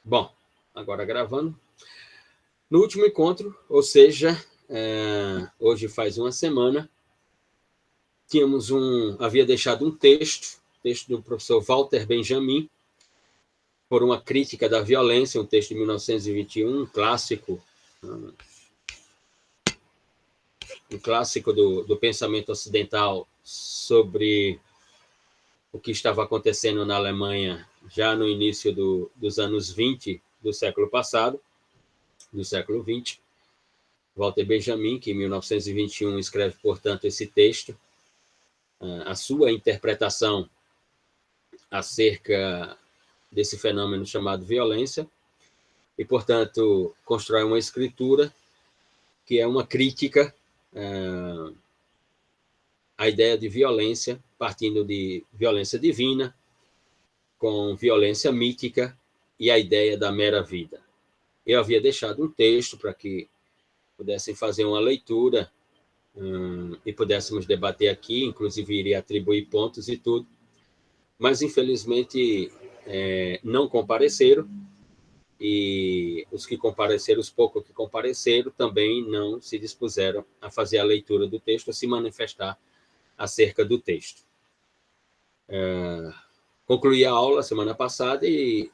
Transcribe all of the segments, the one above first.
Bom, agora gravando. No último encontro, ou seja, hoje faz uma semana, havia deixado um texto do professor Walter Benjamin, por uma crítica da violência, um texto de 1921, um clássico do pensamento ocidental sobre o que estava acontecendo na Alemanha já no início dos anos 20 do século passado, do século 20. Walter Benjamin, que em 1921 escreve, portanto, esse texto, a sua interpretação acerca desse fenômeno chamado violência, e, portanto, constrói uma escritura que é uma crítica à ideia de violência, partindo de violência divina, com violência mítica e a ideia da mera vida. Eu havia deixado um texto para que pudessem fazer uma leitura e pudéssemos debater aqui, inclusive iria atribuir pontos e tudo, mas, infelizmente, não compareceram, e os que compareceram, os poucos que compareceram, também não se dispuseram a fazer a leitura do texto, a se manifestar acerca do texto. Concluí a aula semana passada e,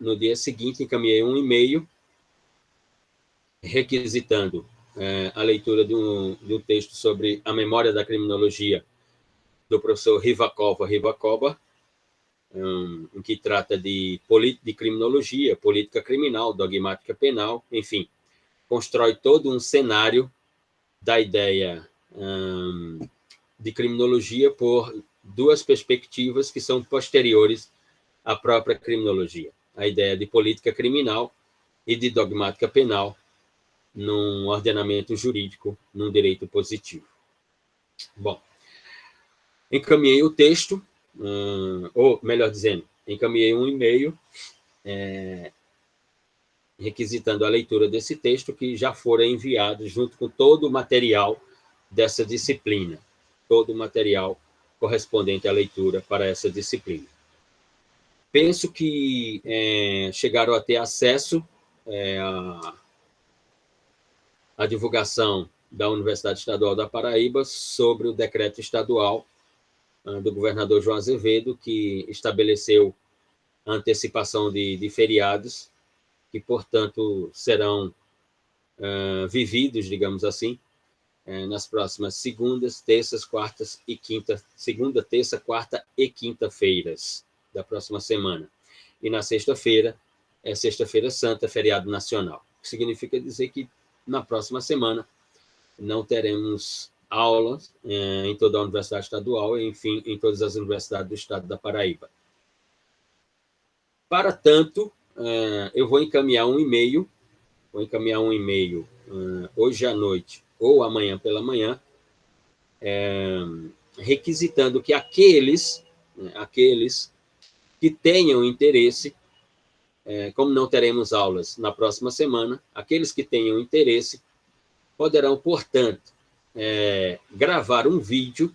no dia seguinte, encaminhei um e-mail requisitando a leitura de um texto sobre a memória da criminologia do professor Rivakova, em que trata de criminologia, política criminal, dogmática penal, enfim, constrói todo um cenário da ideia de criminologia por duas perspectivas que são posteriores à própria criminologia: a ideia de política criminal e de dogmática penal num ordenamento jurídico, num direito positivo. Bom, encaminhei o texto, ou melhor dizendo, encaminhei um e-mail requisitando a leitura desse texto, que já fora enviado junto com todo o material dessa disciplina, todo o material correspondente à leitura para essa disciplina. Penso que chegaram a ter acesso à divulgação da Universidade Estadual da Paraíba sobre o decreto estadual do governador João Azevedo, que estabeleceu a antecipação de feriados, que, portanto, serão vividos, digamos assim, nas próximas segundas, terças, quartas e quinta, segunda, terça, quarta e quinta-feiras da próxima semana. E na sexta-feira, sexta-feira santa, feriado nacional. O que significa dizer que na próxima semana não teremos aulas em toda a Universidade Estadual e, enfim, em todas as universidades do estado da Paraíba. Para tanto, eu vou encaminhar um e-mail hoje à noite ou amanhã pela manhã, requisitando que aqueles que tenham interesse, como não teremos aulas na próxima semana, aqueles que tenham interesse poderão, portanto, gravar um vídeo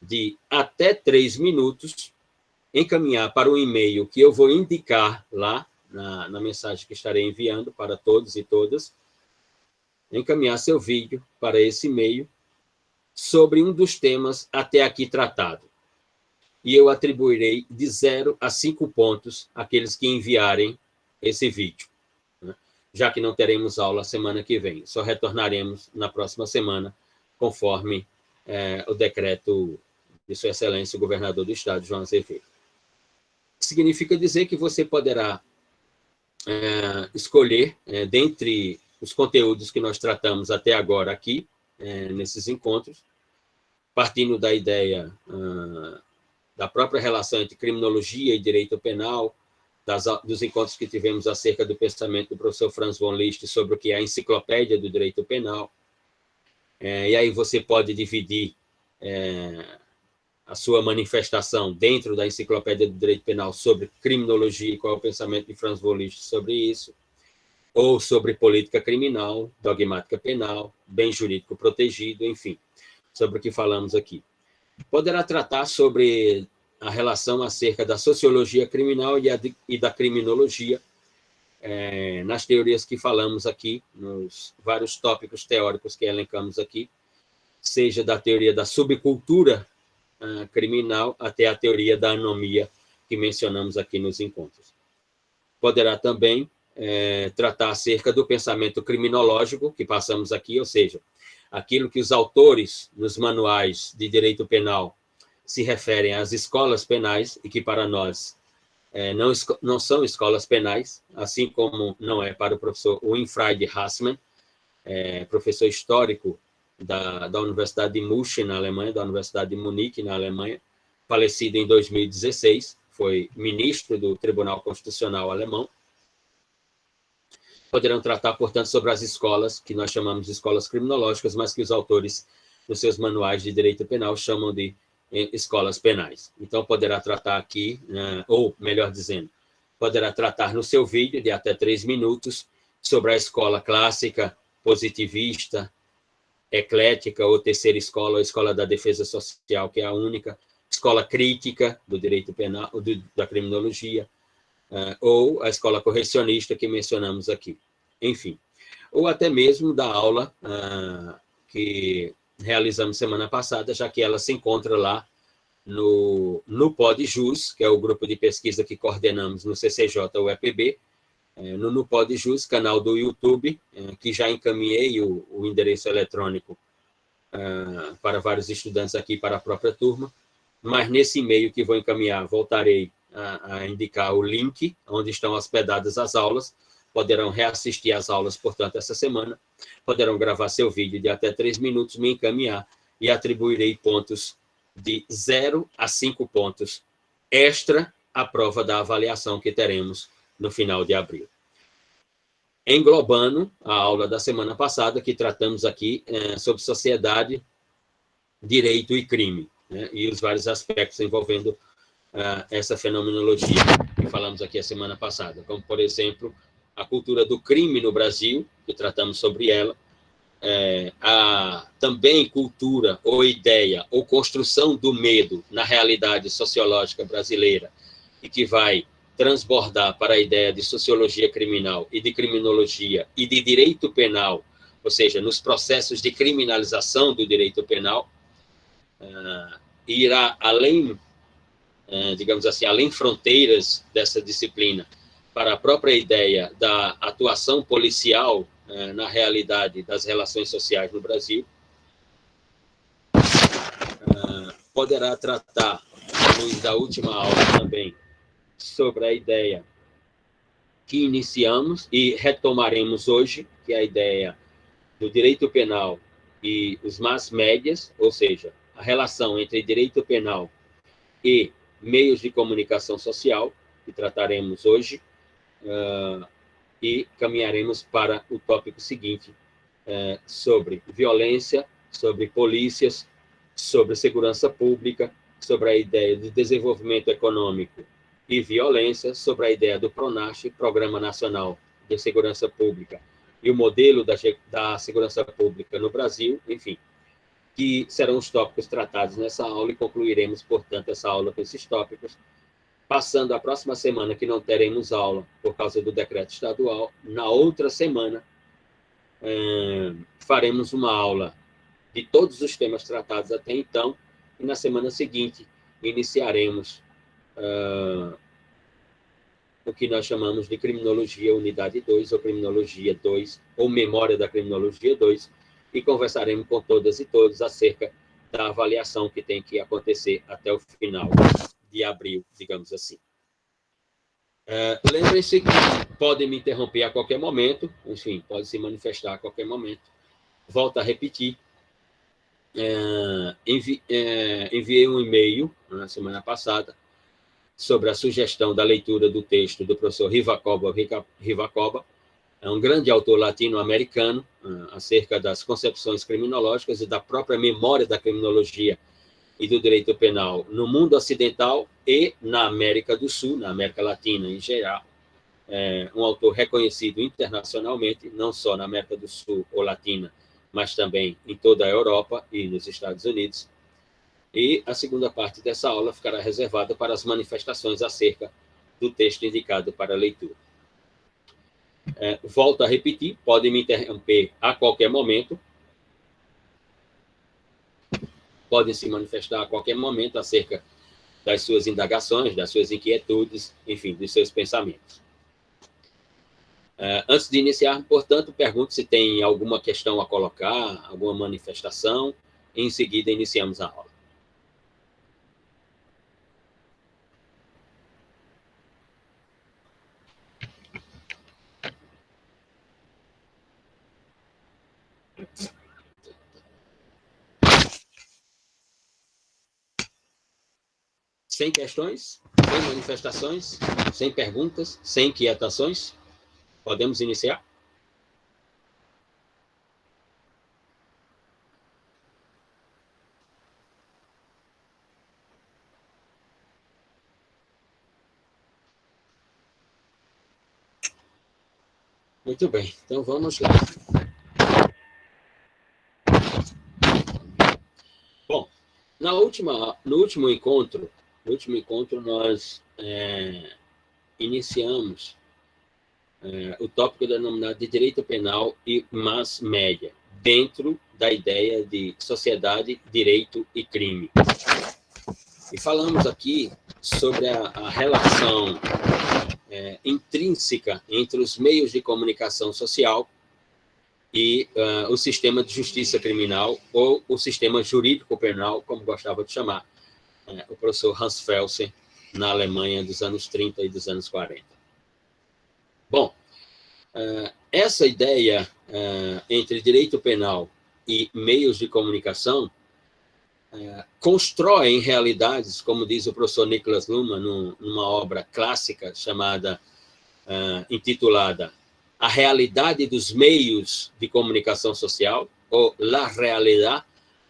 de até 3 minutos, encaminhar para o e-mail que eu vou indicar lá na mensagem que estarei enviando para todos e todas, encaminhar seu vídeo para esse e-mail sobre um dos temas até aqui tratado. E eu atribuirei de 0 a 5 pontos àqueles que enviarem esse vídeo, né? Já que não teremos aula semana que vem, só retornaremos na próxima semana, conforme o decreto de Sua Excelência, o governador do estado, João Azevedo. Significa dizer que você poderá escolher, dentre os conteúdos que nós tratamos até agora aqui, nesses encontros, partindo da ideia da própria relação entre criminologia e direito penal, dos encontros que tivemos acerca do pensamento do professor Franz von Liszt sobre o que é a enciclopédia do direito penal. E aí você pode dividir a sua manifestação dentro da enciclopédia do direito penal sobre criminologia e qual é o pensamento de Franz von Liszt sobre isso, ou sobre política criminal, dogmática penal, bem jurídico protegido, enfim, sobre o que falamos aqui. Poderá tratar sobre a relação acerca da sociologia criminal e da criminologia, nas teorias que falamos aqui, nos vários tópicos teóricos que elencamos aqui, seja da teoria da subcultura criminal até a teoria da anomia que mencionamos aqui nos encontros. Poderá também tratar acerca do pensamento criminológico que passamos aqui, ou seja, aquilo que os autores nos manuais de direito penal se referem às escolas penais e que para nós não são escolas penais, assim como não é para o professor Winfried Hassmann, professor histórico da Universidade de München, na Alemanha, da Universidade de Munique, na Alemanha, falecido em 2016, foi ministro do Tribunal Constitucional alemão. Poderão tratar, portanto, sobre as escolas, que nós chamamos de escolas criminológicas, mas que os autores, nos seus manuais de direito penal, chamam de escolas penais. Então, poderá tratar aqui, ou, melhor dizendo, poderá tratar no seu vídeo, de até 3 minutos, sobre a escola clássica, positivista, eclética, ou terceira escola, a escola da defesa social, que é a única, escola crítica do direito penal, da criminologia, ou a escola correcionista que mencionamos aqui. Enfim, ou até mesmo da aula que realizamos semana passada, já que ela se encontra lá no PodJus, que é o grupo de pesquisa que coordenamos no CCJ-UEPB, no PodJus, canal do YouTube, que já encaminhei o endereço eletrônico para vários estudantes aqui, para a própria turma, mas nesse e-mail que vou encaminhar, voltarei a indicar o link onde estão hospedadas as aulas, poderão reassistir as aulas, portanto, essa semana, poderão gravar seu vídeo de até 3 minutos, me encaminhar e atribuirei pontos de 0 a 5 pontos extra à prova da avaliação que teremos no final de abril. Englobando a aula da semana passada, que tratamos aqui sobre sociedade, direito e crime, né, e os vários aspectos envolvendo essa fenomenologia que falamos aqui a semana passada, como, por exemplo, a cultura do crime no Brasil, que tratamos sobre ela, a também cultura ou ideia ou construção do medo na realidade sociológica brasileira, e que vai transbordar para a ideia de sociologia criminal e de criminologia e de direito penal, ou seja, nos processos de criminalização do direito penal, irá além, digamos assim, além fronteiras dessa disciplina, para a própria ideia da atuação policial na realidade das relações sociais no Brasil. Poderá tratar, da última aula também, sobre a ideia que iniciamos e retomaremos hoje, que é a ideia do direito penal e os mass médias, ou seja, a relação entre direito penal e meios de comunicação social, que trataremos hoje, e caminharemos para o tópico seguinte, sobre violência, sobre polícias, sobre segurança pública, sobre a ideia de desenvolvimento econômico e violência, sobre a ideia do PRONASH, Programa Nacional de Segurança Pública, e o modelo da segurança pública no Brasil, enfim, que serão os tópicos tratados nessa aula, e concluiremos, portanto, essa aula com esses tópicos, passando a próxima semana, que não teremos aula por causa do decreto estadual. Na outra semana, faremos uma aula de todos os temas tratados até então, e na semana seguinte iniciaremos o que nós chamamos de Criminologia Unidade 2, ou Criminologia 2, ou Memória da Criminologia 2, e conversaremos com todas e todos acerca da avaliação que tem que acontecer até o final de abril, digamos assim. Lembrem-se que podem me interromper a qualquer momento, enfim, pode se manifestar a qualquer momento. Volto a repetir, enviei um e-mail na semana passada sobre a sugestão da leitura do texto do professor Rivacoba, é um grande autor latino-americano, acerca das concepções criminológicas e da própria memória da criminologia e do direito penal no mundo ocidental e na América do Sul, na América Latina em geral. Um autor reconhecido internacionalmente, não só na América do Sul ou Latina, mas também em toda a Europa e nos Estados Unidos. E a segunda parte dessa aula ficará reservada para as manifestações acerca do texto indicado para leitura. Volto a repetir, podem me interromper a qualquer momento, podem se manifestar a qualquer momento acerca das suas indagações, das suas inquietudes, enfim, dos seus pensamentos. Antes de iniciar, portanto, pergunto se tem alguma questão a colocar, alguma manifestação. Em seguida, iniciamos a aula. Sem questões, sem manifestações, sem perguntas, sem inquietações, podemos iniciar? Muito bem, então vamos lá. Bom, no último encontro nós iniciamos o tópico denominado de direito penal e mass média, dentro da ideia de sociedade, direito e crime. E falamos aqui sobre a relação intrínseca entre os meios de comunicação social e o sistema de justiça criminal, ou o sistema jurídico penal, como gostava de chamar o professor Hans Felsen, na Alemanha dos anos 30 e dos anos 40. Bom, essa ideia entre direito penal e meios de comunicação constroem realidades, como diz o professor Niklas Luhmann, numa obra clássica chamada, intitulada A Realidade dos Meios de Comunicação Social, ou La Realidad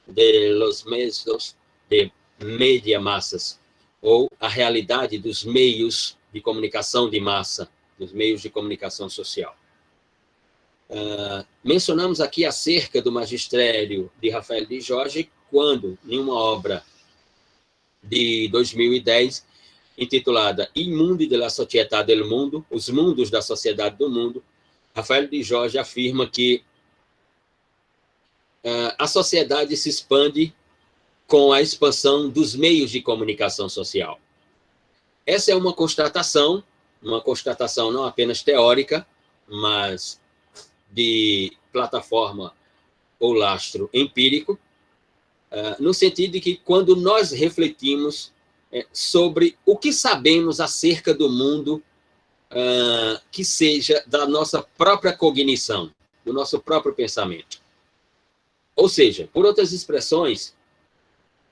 de los Medios de Media Massas, ou A Realidade dos Meios de Comunicação de Massa, dos meios de comunicação social. Mencionamos aqui acerca do magistério de Raphael de Jorge, quando, em uma obra de 2010, intitulada Il Mundi della Società del Mundo, Os Mundos da Sociedade do Mundo, Raphael de Jorge afirma que a sociedade se expande com a expansão dos meios de comunicação social. Essa é uma constatação não apenas teórica, mas de plataforma ou lastro empírico, no sentido de que quando nós refletimos sobre o que sabemos acerca do mundo, que seja da nossa própria cognição, do nosso próprio pensamento. Ou seja, por outras expressões,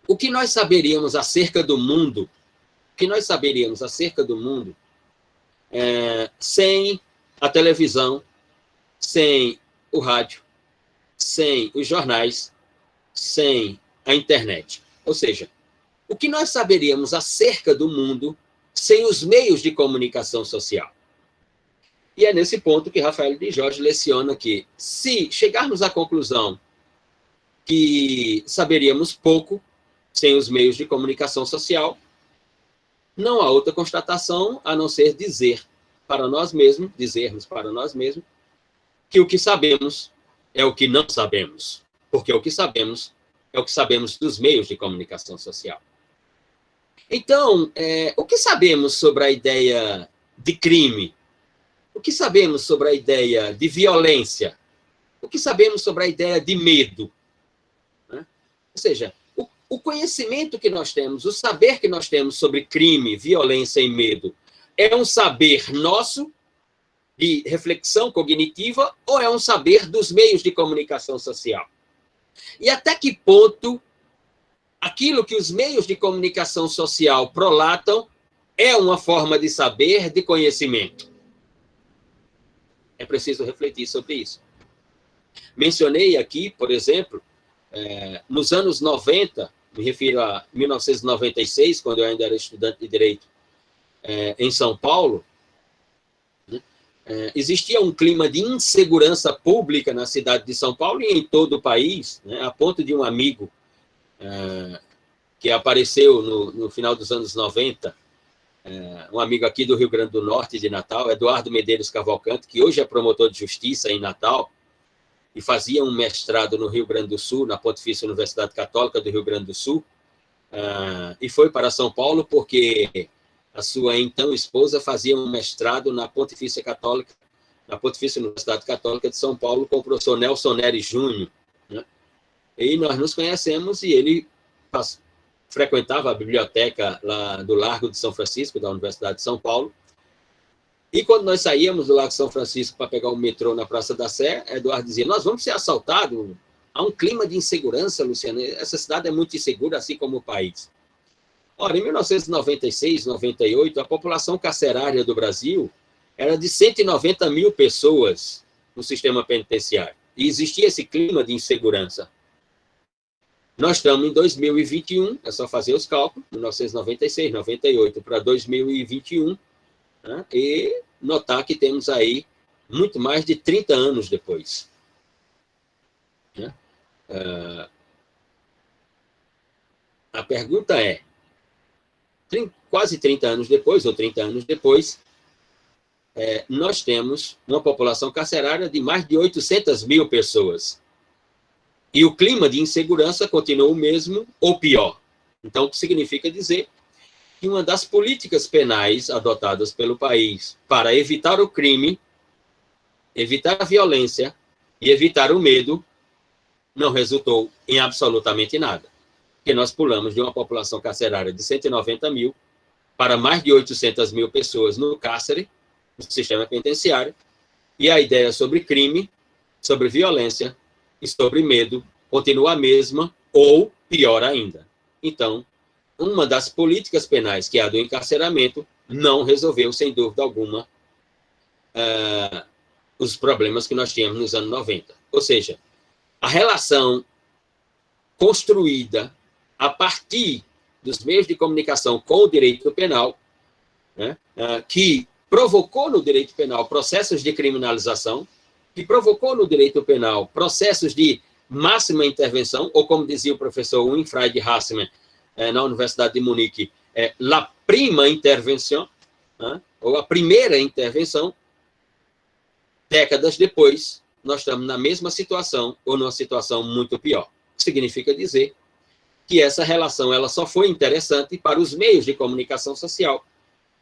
o que nós saberíamos acerca do mundo, sem a televisão, sem o rádio, sem os jornais, sem a internet. Ou seja, o que nós saberíamos acerca do mundo sem os meios de comunicação social? E é nesse ponto que Raphael de Jorge leciona que, se chegarmos à conclusão que saberíamos pouco sem os meios de comunicação social, não há outra constatação a não ser dizermos para nós mesmos, que o que sabemos é o que não sabemos, porque o que sabemos é o que sabemos dos meios de comunicação social. Então, o que sabemos sobre a ideia de crime? O que sabemos sobre a ideia de violência? O que sabemos sobre a ideia de medo? Ou seja, o conhecimento que nós temos, o saber que nós temos sobre crime, violência e medo, é um saber nosso, de reflexão cognitiva, ou é um saber dos meios de comunicação social? E até que ponto aquilo que os meios de comunicação social prolatam é uma forma de saber, de conhecimento? É preciso refletir sobre isso. Mencionei aqui, por exemplo, nos anos 90, me refiro a 1996, quando eu ainda era estudante de Direito em São Paulo, existia um clima de insegurança pública na cidade de São Paulo e em todo o país, a ponto de um amigo que apareceu no final dos anos 90, um amigo aqui do Rio Grande do Norte, de Natal, Eduardo Medeiros Cavalcante, que hoje é promotor de justiça em Natal, e fazia um mestrado no Rio Grande do Sul, na Pontifícia Universidade Católica do Rio Grande do Sul, e foi para São Paulo porque a sua então esposa fazia um mestrado na Pontifícia Universidade Católica de São Paulo com o professor Nelson Neri Júnior, né? E nós nos conhecemos e ele frequentava a biblioteca lá do Largo de São Francisco, da Universidade de São Paulo. E quando nós saíamos do Largo de São Francisco para pegar o metrô na Praça da Sé, Eduardo dizia, nós vamos ser assaltados, há um clima de insegurança, Luciano, essa cidade é muito insegura, assim como o país. Ora, em 1996, 98, a população carcerária do Brasil era de 190 mil pessoas no sistema penitenciário. E existia esse clima de insegurança. Nós estamos em 2021, é só fazer os cálculos, 1996, 98 para 2021, né, e notar que temos aí muito mais de 30 anos depois. Né? A pergunta é, quase 30 anos depois, ou 30 anos depois, nós temos uma população carcerária de mais de 800 mil pessoas. E o clima de insegurança continua o mesmo ou pior. Então, o que significa dizer que uma das políticas penais adotadas pelo país para evitar o crime, evitar a violência e evitar o medo não resultou em absolutamente nada. Porque nós pulamos de uma população carcerária de 190 mil para mais de 800 mil pessoas no cárcere, no sistema penitenciário, e a ideia sobre crime, sobre violência e sobre medo continua a mesma ou pior ainda. Então, uma das políticas penais, que é a do encarceramento, não resolveu, sem dúvida alguma, os problemas que nós tínhamos nos anos 90. Ou seja, a relação construída a partir dos meios de comunicação com o direito penal, né, que provocou no direito penal processos de criminalização, que provocou no direito penal processos de máxima intervenção, ou como dizia o professor Winfried Hassmann, na Universidade de Munique, la prima intervenção, né, ou a primeira intervenção. Décadas depois, nós estamos na mesma situação, ou numa situação muito pior. Significa dizer que essa relação ela só foi interessante para os meios de comunicação social,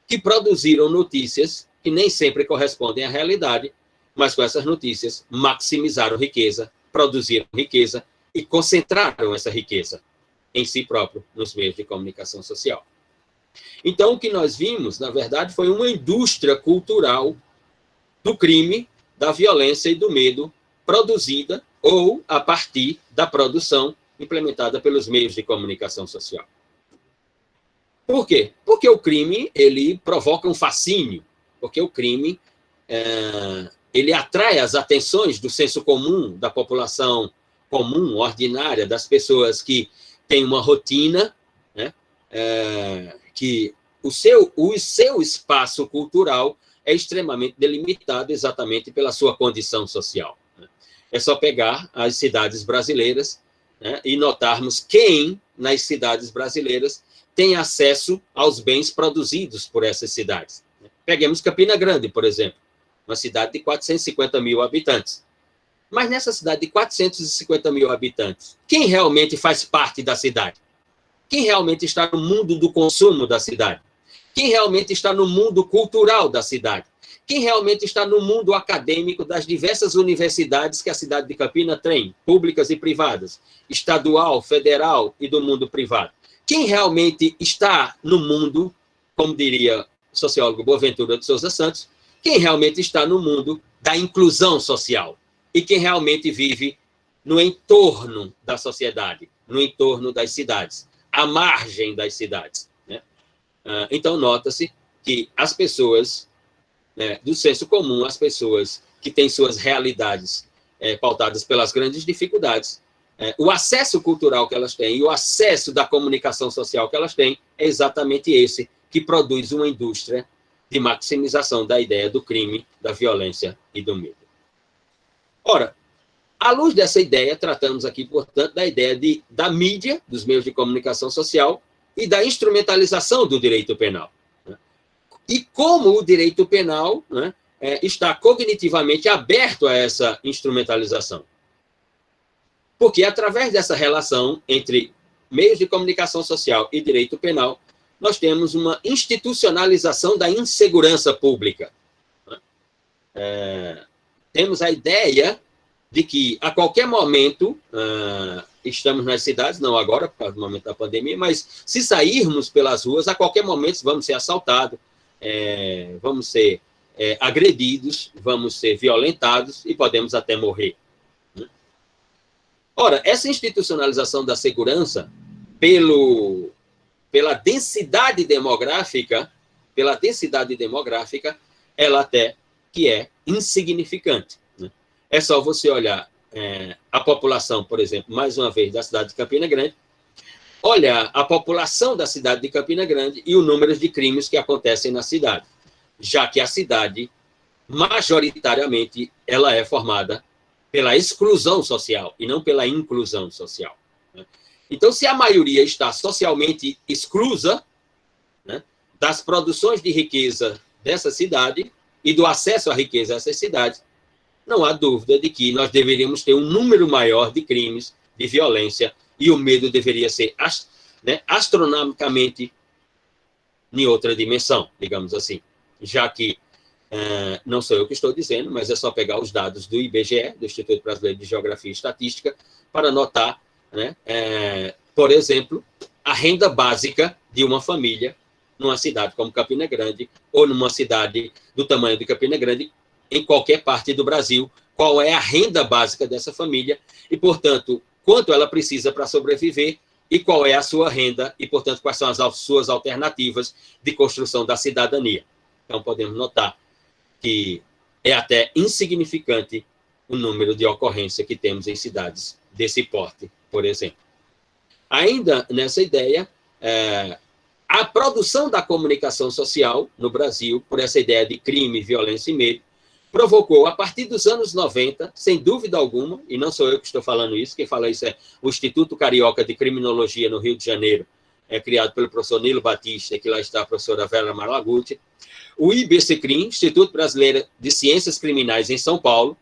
que produziram notícias que nem sempre correspondem à realidade, mas com essas notícias maximizaram riqueza, produziram riqueza e concentraram essa riqueza em si próprio, nos meios de comunicação social. Então, o que nós vimos, na verdade, foi uma indústria cultural do crime, da violência e do medo, produzida ou a partir da produção implementada pelos meios de comunicação social. Por quê? Porque o crime, ele provoca um fascínio, porque o crime, ele atrai as atenções do senso comum, da população comum, ordinária, das pessoas que têm uma rotina, né, que o seu espaço cultural é extremamente delimitado exatamente pela sua condição social. É só pegar as cidades brasileiras, né, e notarmos quem, nas cidades brasileiras, tem acesso aos bens produzidos por essas cidades. Peguemos Campina Grande, por exemplo, uma cidade de 450 mil habitantes. Mas nessa cidade de 450 mil habitantes, quem realmente faz parte da cidade? Quem realmente está no mundo do consumo da cidade? Quem realmente está no mundo cultural da cidade? Quem realmente está no mundo acadêmico das diversas universidades que a cidade de Campina tem, públicas e privadas, estadual, federal e do mundo privado? Quem realmente está no mundo, como diria o sociólogo Boaventura de Souza Santos, quem realmente está no mundo da inclusão social e quem realmente vive no entorno da sociedade, no entorno das cidades, à margem das cidades, né? Então, nota-se que as pessoas, né, do senso comum, as pessoas que têm suas realidades pautadas pelas grandes dificuldades, o acesso cultural que elas têm e o acesso da comunicação social que elas têm é exatamente esse que produz uma indústria de maximização da ideia do crime, da violência e do medo. Ora, À luz dessa ideia, tratamos aqui, portanto, da ideia da mídia, dos meios de comunicação social e da instrumentalização do direito penal. Né? E como o direito penal, né, está cognitivamente aberto a essa instrumentalização. Porque, através dessa relação entre meios de comunicação social e direito penal, nós temos uma institucionalização da insegurança pública. Temos a ideia de que, a qualquer momento, estamos nas cidades, não agora, por causa do momento da pandemia, mas se sairmos pelas ruas, a qualquer momento vamos ser assaltados, vamos ser agredidos, vamos ser violentados e podemos até morrer. Ora, essa institucionalização da segurança, pela densidade demográfica, ela até que é insignificante. Né? É só você olhar a população, por exemplo, mais uma vez, da cidade de Campina Grande, olhar a população da cidade de Campina Grande e o número de crimes que acontecem na cidade, já que a cidade, majoritariamente, ela é formada pela exclusão social e não pela inclusão social. Né? Então, se a maioria está socialmente exclusa, né, das produções de riqueza dessa cidade e do acesso à riqueza dessa cidade, não há dúvida de que nós deveríamos ter um número maior de crimes, de violência, e o medo deveria ser astronomicamente em outra dimensão, digamos assim, já que não sou eu que estou dizendo, mas é só pegar os dados do IBGE, do Instituto Brasileiro de Geografia e Estatística, para notar, né, por exemplo, a renda básica de uma família numa cidade como Campina Grande, ou numa cidade do tamanho de Campina Grande, em qualquer parte do Brasil, qual é a renda básica dessa família e, portanto, quanto ela precisa para sobreviver e qual é a sua renda e, portanto, quais são as suas alternativas de construção da cidadania. Então, podemos notar que é até insignificante o número de ocorrência que temos em cidades desse porte, por exemplo. Ainda nessa ideia, a produção da comunicação social no Brasil, por essa ideia de crime, violência e medo, provocou, a partir dos anos 90, sem dúvida alguma, e não sou eu que estou falando isso, quem fala isso é o Instituto Carioca de Criminologia no Rio de Janeiro, criado pelo professor Nilo Batista, que lá está a professora Vera Malaguti, o IBCCRIM, Instituto Brasileiro de Ciências Criminais em São Paulo,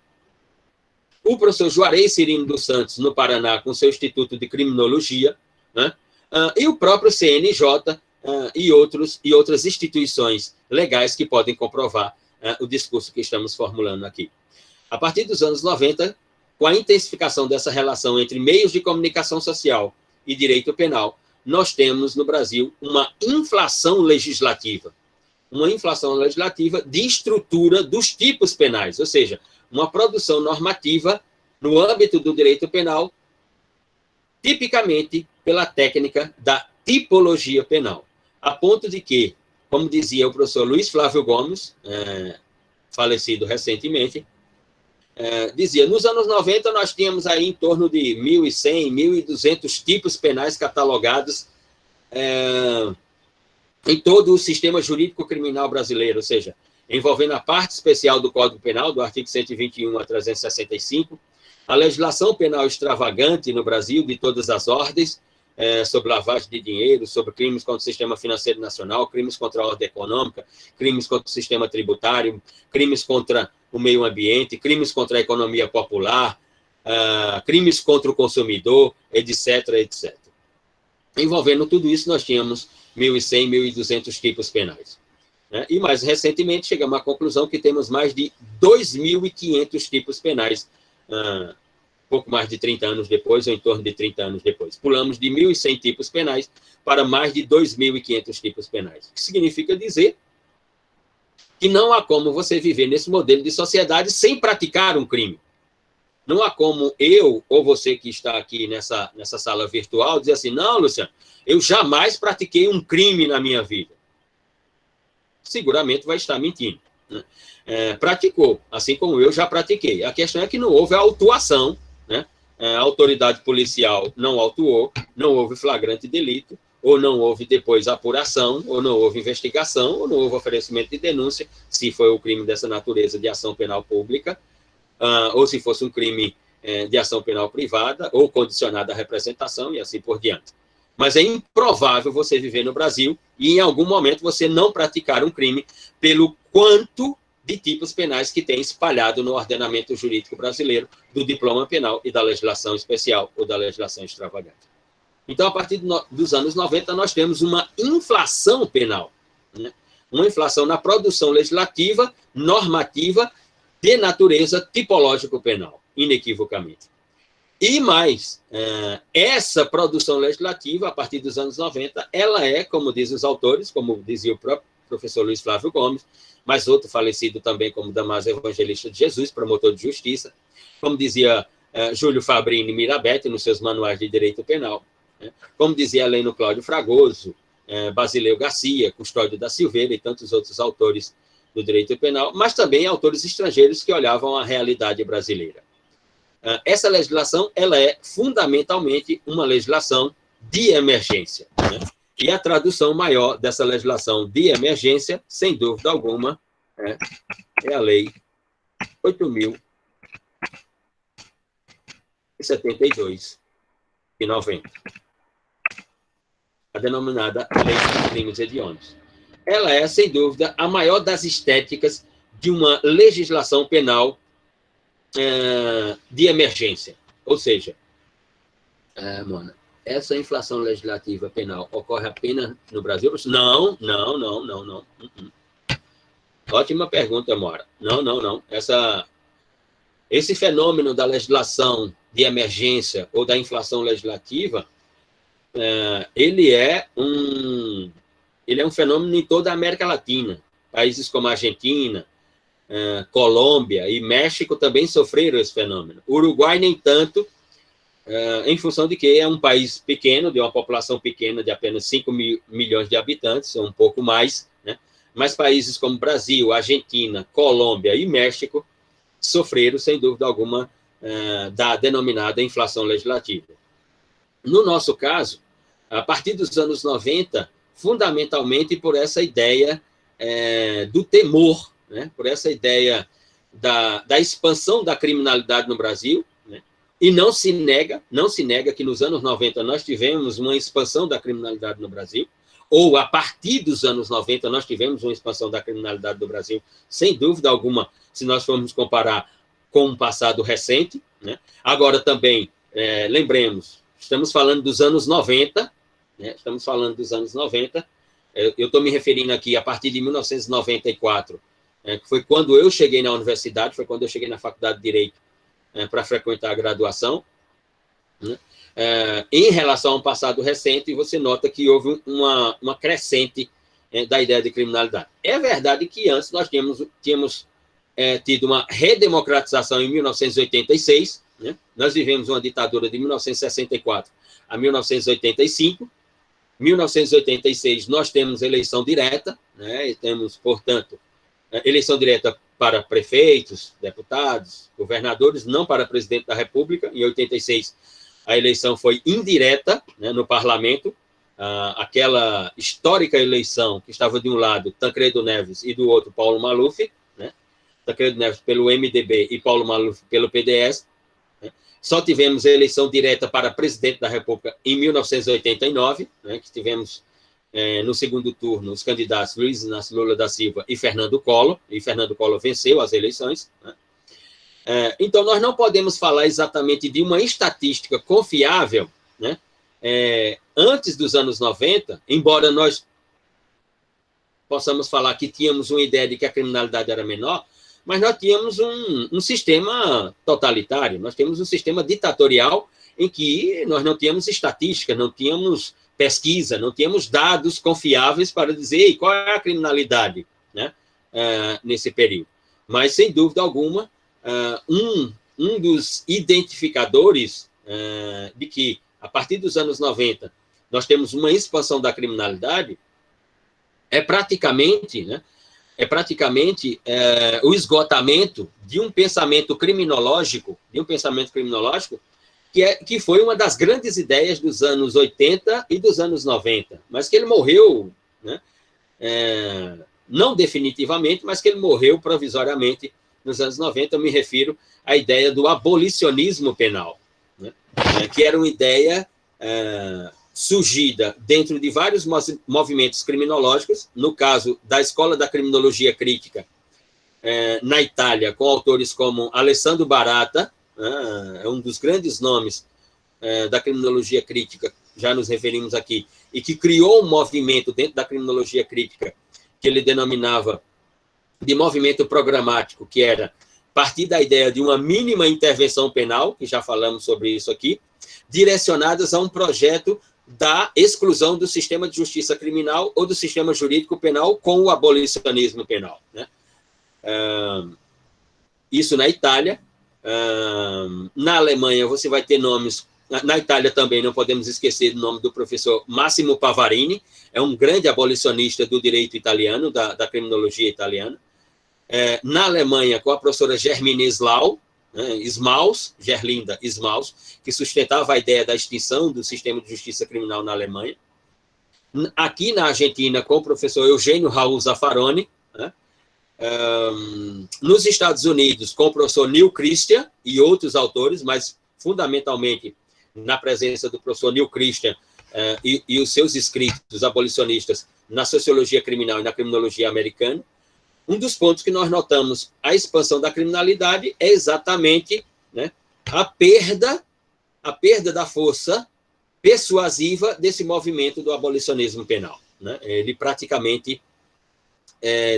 o professor Juarez Cirino dos Santos, no Paraná, com seu Instituto de Criminologia, né? E o próprio CNJ e outras instituições legais que podem comprovar o discurso que estamos formulando aqui. A partir dos anos 90, com a intensificação dessa relação entre meios de comunicação social e direito penal, nós temos no Brasil uma inflação legislativa de estrutura dos tipos penais, ou seja, uma produção normativa no âmbito do direito penal, tipicamente pela técnica da tipologia penal, a ponto de que, como dizia o professor Luiz Flávio Gomes, falecido recentemente, dizia, nos anos 90 nós tínhamos aí em torno de 1.100, 1.200 tipos penais catalogados em todo o sistema jurídico criminal brasileiro, ou seja, envolvendo a parte especial do Código Penal, do artigo 121 a 365, a legislação penal extravagante no Brasil, de todas as ordens, sobre lavagem de dinheiro, sobre crimes contra o sistema financeiro nacional, crimes contra a ordem econômica, crimes contra o sistema tributário, crimes contra o meio ambiente, crimes contra a economia popular, crimes contra o consumidor, etc., etc. Envolvendo tudo isso, nós tínhamos 1.100, 1.200 tipos penais. E, mais recentemente, chegamos à conclusão que temos mais de 2.500 tipos penais, pouco mais de 30 anos depois, ou em torno de 30 anos depois. Pulamos de 1.100 tipos penais para mais de 2.500 tipos penais. O que significa dizer que não há como você viver nesse modelo de sociedade sem praticar um crime. Não há como eu, ou você que está aqui nessa sala virtual, dizer assim, não, Luciano, eu jamais pratiquei um crime na minha vida. Seguramente vai estar mentindo. Né? Praticou, assim como eu já pratiquei. A questão é que não houve autuação, né? A autoridade policial não autuou, não houve flagrante delito, ou não houve depois apuração, ou não houve investigação, ou não houve oferecimento de denúncia, se foi o crime dessa natureza de ação penal pública, ou se fosse um crime de ação penal privada ou condicionada à representação e assim por diante. Mas é improvável você viver no Brasil e, em algum momento, você não praticar um crime pelo quanto de tipos penais que tem espalhado no ordenamento jurídico brasileiro, do diploma penal e da legislação especial ou da legislação extravagante. Então, a partir dos anos 90, nós temos uma inflação penal, né? Uma inflação na produção legislativa, normativa, de natureza tipológico-penal, inequivocamente. E mais, essa produção legislativa, a partir dos anos 90, ela é, como dizem os autores, como dizia o próprio professor Luiz Flávio Gomes, mas outro falecido também, como Damásio Evangelista de Jesus, promotor de justiça, como dizia Júlio Fabrini Mirabete, nos seus manuais de direito penal, né? Como dizia Heleno Cláudio Fragoso, Basileu Garcia, Custódio da Silveira e tantos outros autores do direito penal, mas também autores estrangeiros que olhavam a realidade brasileira. Essa legislação, ela é fundamentalmente uma legislação de emergência, né? E a tradução maior dessa legislação de emergência, sem dúvida alguma, é a Lei 8.072 de 90, a denominada Lei dos Crimes Hediondos. Ela é, sem dúvida, a maior das estéticas de uma legislação penal de emergência. Ou seja, Mona, essa inflação legislativa penal ocorre apenas no Brasil? Não. Ótima pergunta, Mora. Não. Esse fenômeno da legislação de emergência ou da inflação legislativa, ele é um fenômeno em toda a América Latina. Países como a Argentina, Colômbia e México também sofreram esse fenômeno. O Uruguai, nem tanto, em função de que é um país pequeno, de uma população pequena, de apenas 5 milhões de habitantes, ou um pouco mais, né? Mas países como Brasil, Argentina, Colômbia e México sofreram, sem dúvida alguma, da denominada inflação legislativa. No nosso caso, a partir dos anos 90, fundamentalmente por essa ideia do temor, né? Por essa ideia da expansão da criminalidade no Brasil, né? E não se nega que nos anos 90 nós tivemos uma expansão da criminalidade no Brasil, ou a partir dos anos 90 nós tivemos uma expansão da criminalidade do Brasil, sem dúvida alguma, se nós formos comparar com um passado recente, né? Agora também, lembremos, estamos falando dos anos 90, né? Estamos falando dos anos 90, eu estou me referindo aqui a partir de 1994, que foi quando eu cheguei na universidade, foi quando eu cheguei na Faculdade de Direito para frequentar a graduação, né? Em relação ao passado recente, você nota que houve uma crescente da ideia de criminalidade. É verdade que antes nós tínhamos tido uma redemocratização em 1986, né? Nós vivemos uma ditadura de 1964 a 1985, 1986 nós temos eleição direta, né? E temos, portanto, eleição direta para prefeitos, deputados, governadores, não para presidente da República. Em 86, a eleição foi indireta, né, no parlamento, aquela histórica eleição que estava de um lado Tancredo Neves e do outro Paulo Maluf, né? Tancredo Neves pelo MDB e Paulo Maluf pelo PDS. Né? Só tivemos a eleição direta para presidente da República em 1989, né, que tivemos no segundo turno os candidatos Luiz Inácio Lula da Silva e Fernando Collor, venceu as eleições, né? Então, nós não podemos falar exatamente de uma estatística confiável, né? Antes dos anos 90, embora nós possamos falar que tínhamos uma ideia de que a criminalidade era menor, mas nós tínhamos um sistema totalitário, nós tínhamos um sistema ditatorial em que nós não tínhamos estatística, não tínhamos pesquisa, não tínhamos dados confiáveis para dizer qual é a criminalidade, né, nesse período. Mas, sem dúvida alguma, um dos identificadores de que, a partir dos anos 90, nós temos uma expansão da criminalidade é praticamente o esgotamento de um pensamento criminológico, que foi uma das grandes ideias dos anos 80 e dos anos 90, mas que ele morreu, né, não definitivamente, mas que ele morreu provisoriamente nos anos 90, eu me refiro à ideia do abolicionismo penal, né? Que era uma ideia surgida dentro de vários movimentos criminológicos, no caso da Escola da Criminologia Crítica, na Itália, com autores como Alessandro Barata, é um dos grandes nomes da criminologia crítica, já nos referimos aqui, e que criou um movimento dentro da criminologia crítica que ele denominava de movimento programático, que era partir da ideia de uma mínima intervenção penal, que já falamos sobre isso aqui, direcionadas a um projeto da exclusão do sistema de justiça criminal ou do sistema jurídico penal com o abolicionismo penal, né? Isso na Itália. Na Alemanha, você vai ter nomes... Na Itália também não podemos esquecer do nome do professor Massimo Pavarini, é um grande abolicionista do direito italiano, da criminologia italiana. Na Alemanha, com a professora Germine Slau, Gerlinda Smaus, que sustentava a ideia da extinção do sistema de justiça criminal na Alemanha. Aqui na Argentina, com o professor Eugênio Raul Zaffaroni, né? Nos Estados Unidos, com o professor Neil Christian e outros autores, mas fundamentalmente na presença do professor Neil Christian e os seus escritos abolicionistas na sociologia criminal e na criminologia americana. Um dos pontos que nós notamos a expansão da criminalidade é exatamente, né, a perda da força persuasiva desse movimento do abolicionismo penal, né? Ele praticamente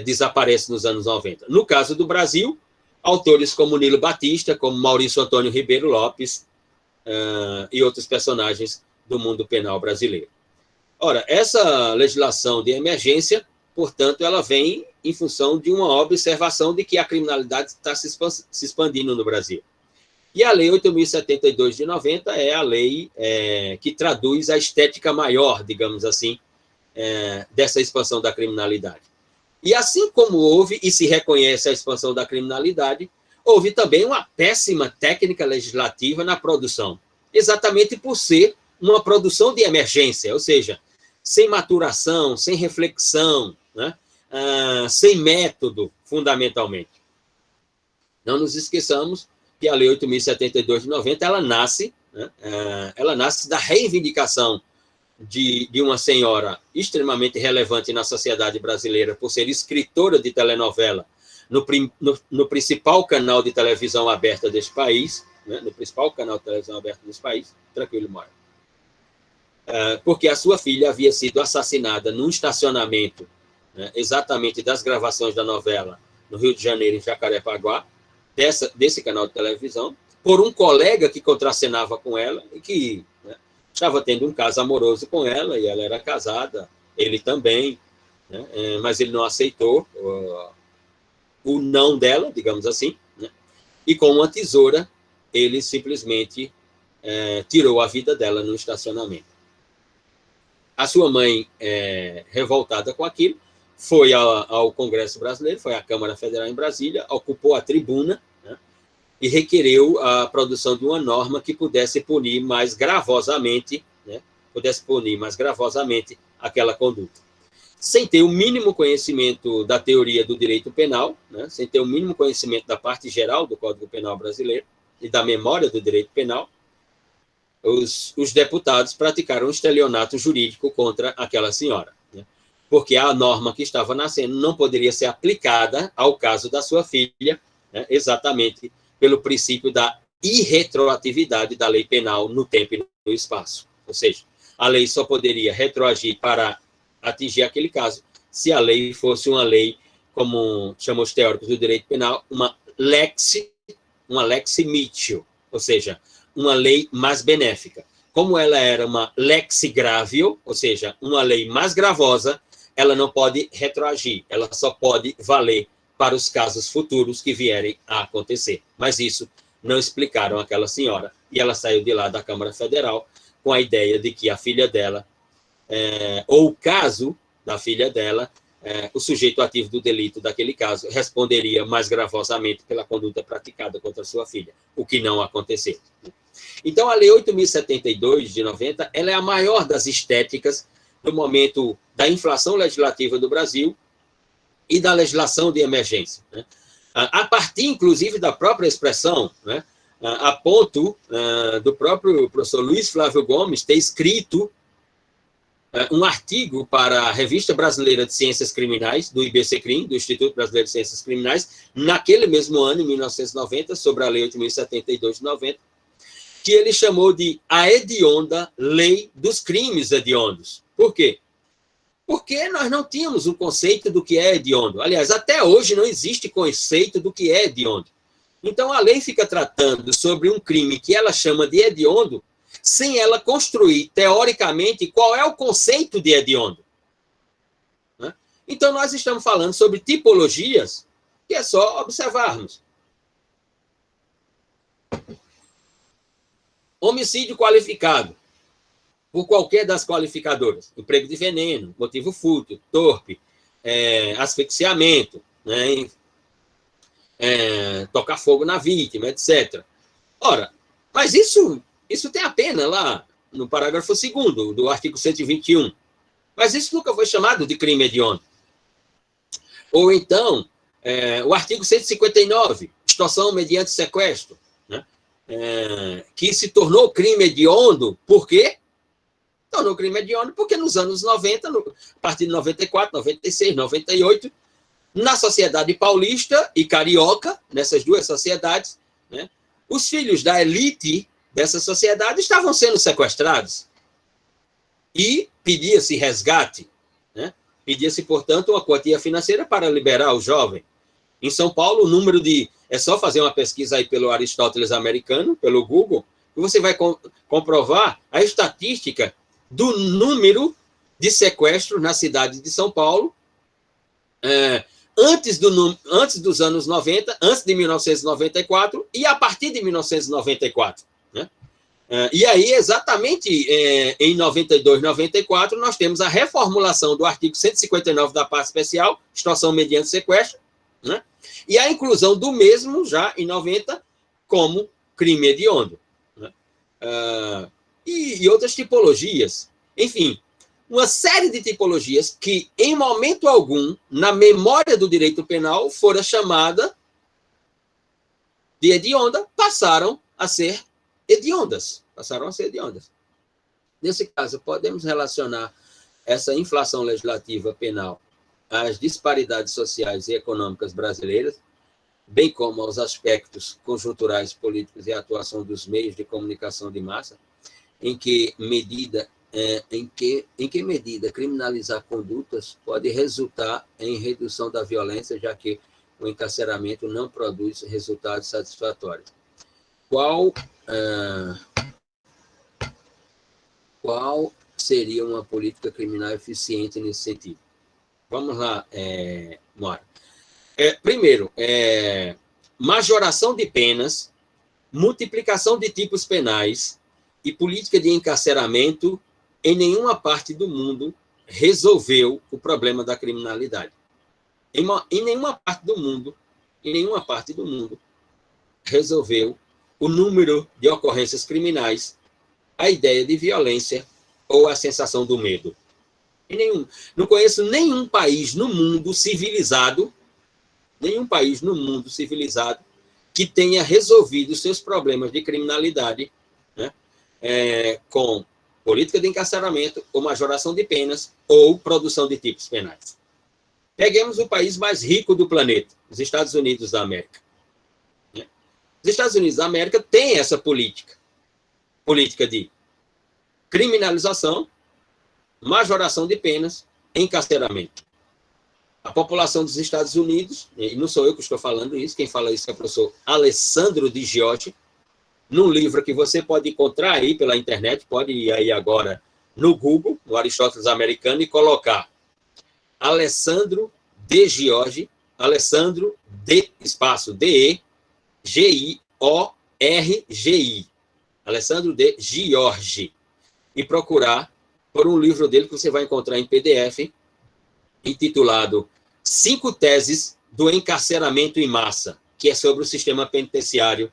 desaparece nos anos 90. No caso do Brasil, autores como Nilo Batista, como Maurício Antônio Ribeiro Lopes e outros personagens do mundo penal brasileiro. Ora, essa legislação de emergência, portanto, ela vem em função de uma observação de que a criminalidade está se expandindo no Brasil. E a Lei 8.072 de 90 é a lei que traduz a estética maior, digamos assim, dessa expansão da criminalidade. E assim como houve e se reconhece a expansão da criminalidade, houve também uma péssima técnica legislativa na produção, exatamente por ser uma produção de emergência, ou seja, sem maturação, sem reflexão, né? Sem método, fundamentalmente. Não nos esqueçamos que a Lei 8.072 de 90, ela nasce da reivindicação de uma senhora extremamente relevante na sociedade brasileira por ser escritora de telenovela no principal canal de televisão aberta deste país, né? No principal canal de televisão aberta desse país, tranquilo, Mauro. Porque a sua filha havia sido assassinada num estacionamento, né, exatamente das gravações da novela no Rio de Janeiro, em Jacarepaguá, desse canal de televisão, por um colega que contracenava com ela e que, né, estava tendo um caso amoroso com ela, e ela era casada, ele também, né, mas ele não aceitou o não dela, digamos assim, né, e com uma tesoura ele simplesmente tirou a vida dela no estacionamento. A sua mãe, revoltada com aquilo, foi ao Congresso Brasileiro, foi à Câmara Federal em Brasília, ocupou a tribuna, né, e requereu a produção de uma norma que pudesse punir mais gravosamente, né, aquela conduta. Sem ter o mínimo conhecimento da teoria do direito penal, né, sem ter o mínimo conhecimento da parte geral do Código Penal brasileiro e da memória do direito penal, os deputados praticaram um estelionato jurídico contra aquela senhora, né? Porque a norma que estava nascendo não poderia ser aplicada ao caso da sua filha, né? Exatamente pelo princípio da irretroatividade da lei penal no tempo e no espaço. Ou seja, a lei só poderia retroagir para atingir aquele caso se a lei fosse uma lei, como chamam os teóricos do direito penal, uma lex mitio, ou seja, uma lei mais benéfica. Como ela era uma lex gravio, ou seja, uma lei mais gravosa, ela não pode retroagir, ela só pode valer para os casos futuros que vierem a acontecer. Mas isso não explicaram àquela senhora, e ela saiu de lá da Câmara Federal com a ideia de que a filha dela, ou o caso da filha dela, o sujeito ativo do delito daquele caso responderia mais gravosamente pela conduta praticada contra sua filha, o que não aconteceu. Então, a Lei 8.072 de 90, ela é a maior das estéticas do momento da inflação legislativa do Brasil e da legislação de emergência, né? a partir, inclusive, da própria expressão, né, a ponto do próprio professor Luiz Flávio Gomes ter escrito um artigo para a Revista Brasileira de Ciências Criminais, do IBCCRIM, do Instituto Brasileiro de Ciências Criminais, naquele mesmo ano, em 1990, sobre a Lei 8.072 de 90, que ele chamou de a hedionda Lei dos Crimes Hediondos. Por quê? Porque nós não tínhamos o conceito do que é hediondo. Aliás, até hoje não existe conceito do que é hediondo. Então, a lei fica tratando sobre um crime que ela chama de hediondo, sem ela construir, teoricamente, qual é o conceito de hediondo. Né? Então, nós estamos falando sobre tipologias, que é só observarmos. Homicídio qualificado, por qualquer das qualificadoras. Emprego de veneno, motivo fútil, torpe, asfixiamento, né? Tocar fogo na vítima, etc. Ora, mas isso tem a pena lá no parágrafo 2º do artigo 121. Mas isso nunca foi chamado de crime hediondo. Ou então, o artigo 159, extorsão mediante sequestro, né? Que se tornou crime hediondo, por quê? Tornou crime hediondo porque nos anos 90, a partir de 94, 96, 98, na sociedade paulista e carioca, nessas duas sociedades, né, os filhos da elite dessa sociedade estavam sendo sequestrados. E pedia-se resgate, né? Pedia-se, portanto, uma quantia financeira para liberar o jovem. Em São Paulo, o número de... É só fazer uma pesquisa aí pelo Aristóteles americano, pelo Google, e você vai comprovar a estatística do número de sequestros na cidade de São Paulo, antes dos anos 90, antes de 1994 e a partir de 1994. Né? E aí, exatamente em 92, 94, nós temos a reformulação do artigo 159 da parte especial, extorsão mediante sequestro, né? E a inclusão do mesmo, já em 90, como crime hediondo. Né? E outras tipologias. Enfim, uma série de tipologias que, em momento algum, na memória do direito penal, fora chamada de hedionda, passaram a ser hediondas. Nesse caso, podemos relacionar essa inflação legislativa penal às disparidades sociais e econômicas brasileiras, bem como aos aspectos conjunturais, políticos e a atuação dos meios de comunicação de massa, em que medida criminalizar condutas pode resultar em redução da violência, já que o encarceramento não produz resultados satisfatórios. Qual seria uma política criminal eficiente nesse sentido? Vamos lá, Mora. Primeiro, majoração de penas, multiplicação de tipos penais e política de encarceramento em nenhuma parte do mundo resolveu o problema da criminalidade. Em nenhuma parte do mundo resolveu o número de ocorrências criminais, a ideia de violência ou a sensação do medo. Não conheço nenhum país no mundo civilizado, que tenha resolvido seus problemas de criminalidade, né, com política de encarceramento, ou majoração de penas, ou produção de tipos penais. Peguemos o país mais rico do planeta, os Estados Unidos da América. Os Estados Unidos da América têm essa política de criminalização, majoração de penas, encarceramento. A população dos Estados Unidos, e não sou eu que estou falando isso, quem fala isso é o professor Alessandro Di Giorgi, num livro que você pode encontrar aí pela internet, pode ir aí agora no Google, no Aristóteles americano, e colocar Alessandro De Giorgi, Alessandro de espaço D-E-G-I-O-R-G-I, Alessandro De Giorgi, e procurar por um livro dele que você vai encontrar em PDF, intitulado 5 Teses do Encarceramento em Massa, que é sobre o sistema penitenciário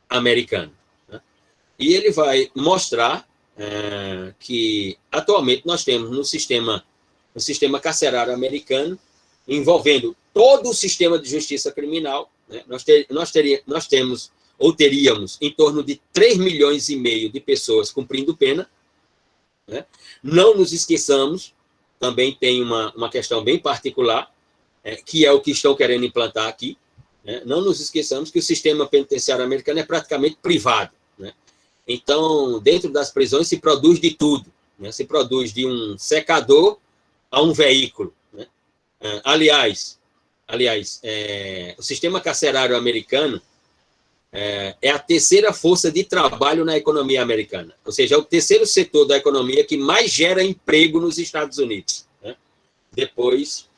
americano. E ele vai mostrar que, atualmente, nós temos no sistema carcerário americano envolvendo todo o sistema de justiça criminal, né? Nós temos, ou teríamos, em torno de 3 milhões e meio de pessoas cumprindo pena, né? Não nos esqueçamos, também tem uma questão bem particular, que é o que estão querendo implantar aqui, né? Não nos esqueçamos que o sistema penitenciário americano é praticamente privado, né? Então, dentro das prisões se produz de tudo, né? Se produz de um secador a um veículo, né? Aliás, o sistema carcerário americano é a terceira força de trabalho na economia americana, ou seja, é o terceiro setor da economia que mais gera emprego nos Estados Unidos, né? Depois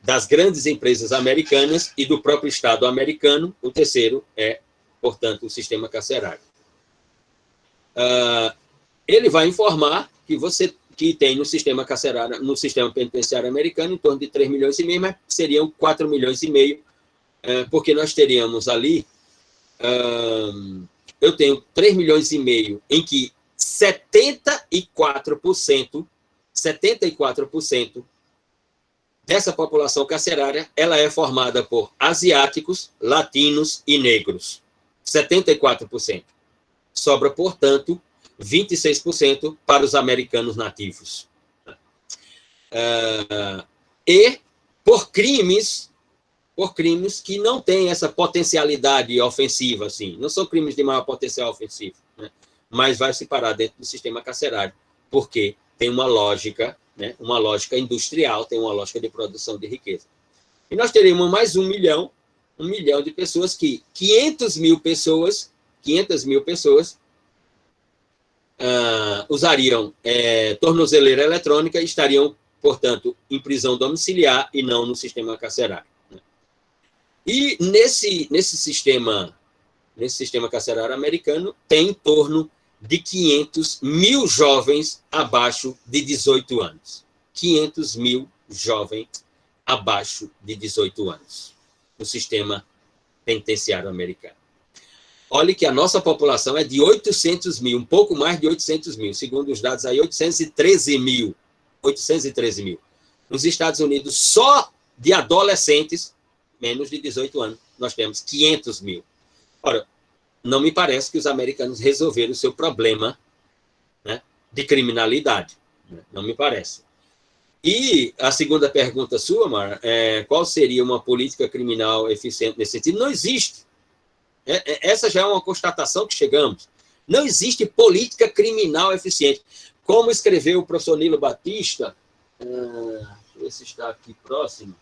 das grandes empresas americanas e do próprio Estado americano, o terceiro é, portanto, o sistema carcerário. Ele vai informar que tem no sistema carcerário, no sistema penitenciário americano, em torno de 3 milhões e meio, mas seriam 4 milhões e meio, porque nós teríamos ali, eu tenho 3 milhões e meio, em que 74% dessa população carcerária, ela é formada por asiáticos, latinos e negros. 74%. Sobra, portanto, 26% para os americanos nativos. E por crimes que não têm essa potencialidade ofensiva, assim. Não são crimes de maior potencial ofensivo, né? Mas vai se parar dentro do sistema carcerário, porque tem uma lógica, né? Uma lógica industrial, tem uma lógica de produção de riqueza. E nós teríamos mais 1 milhão de pessoas que 500 mil pessoas usariam tornozeleira eletrônica e estariam, portanto, em prisão domiciliar e não no sistema carcerário. E nesse sistema carcerário americano tem em torno de 500 mil jovens abaixo de 18 anos. 500 mil jovens abaixo de 18 anos no sistema penitenciário americano. Olhe que a nossa população é de 800 mil, um pouco mais de 800 mil, segundo os dados aí, 813 mil. Nos Estados Unidos, só de adolescentes, menos de 18 anos, nós temos 500 mil. Ora, não me parece que os americanos resolveram o seu problema, né, de criminalidade. Não me parece. E a segunda pergunta sua, Mara, qual seria uma política criminal eficiente nesse sentido? Não existe. Essa já é uma constatação que chegamos. Não existe política criminal eficiente. Como escreveu o professor Nilo Batista, deixa eu ver se está aqui próximo.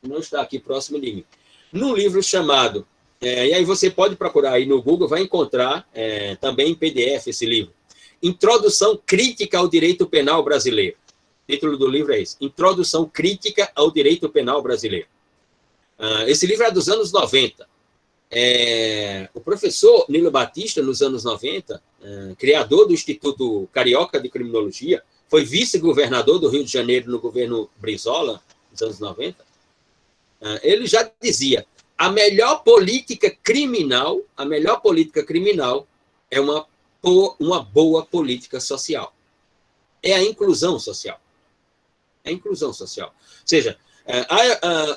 Não está aqui próximo de mim. Num livro chamado, e aí você pode procurar aí no Google, vai encontrar também em PDF esse livro, Introdução Crítica ao Direito Penal Brasileiro. O título do livro é esse, Introdução Crítica ao Direito Penal Brasileiro. Esse livro é dos anos 90. O professor Nilo Batista, nos anos 90, criador do Instituto Carioca de Criminologia, foi vice-governador do Rio de Janeiro no governo Brizola, nos anos 90, ele já dizia, a melhor política criminal é uma boa política social. É a inclusão social. É a inclusão social. Ou seja,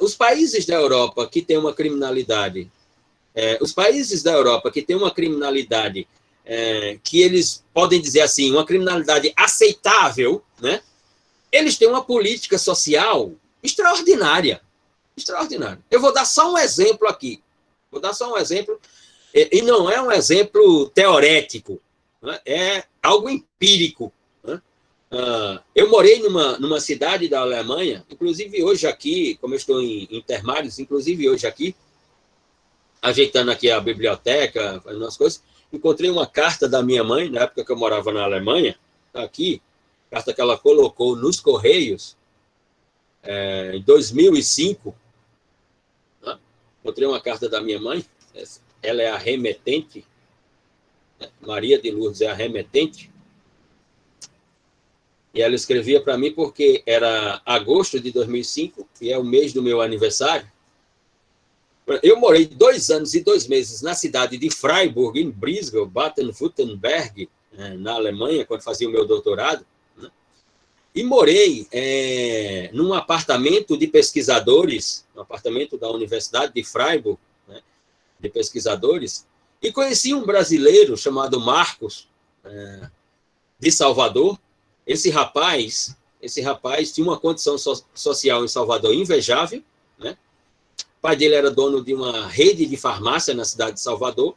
os países da Europa que têm uma criminalidade que eles podem dizer assim, uma criminalidade aceitável, né? Eles têm uma política social extraordinária. Extraordinária. Eu vou dar só um exemplo aqui. E não é um exemplo teorético, né? É algo empírico, né? Eu morei numa cidade da Alemanha, inclusive hoje aqui, como eu estou em Intermares, inclusive hoje aqui, ajeitando aqui a biblioteca, fazendo as coisas, encontrei uma carta da minha mãe, na época que eu morava na Alemanha, está aqui, carta que ela colocou nos Correios, em 2005, né? Encontrei uma carta da minha mãe, ela é a remetente, né? Maria de Lourdes é a remetente, e ela escrevia para mim porque era agosto de 2005, e é o mês do meu aniversário. Eu morei 2 anos e 2 meses na cidade de Freiburg, em Brisgau, Baden-Württemberg, na Alemanha, quando fazia o meu doutorado, né? E morei num apartamento de pesquisadores, no apartamento da Universidade de Freiburg, né, de pesquisadores, e conheci um brasileiro chamado Marcos, de Salvador. Esse rapaz tinha uma condição social em Salvador invejável, né? O pai dele era dono de uma rede de farmácia na cidade de Salvador.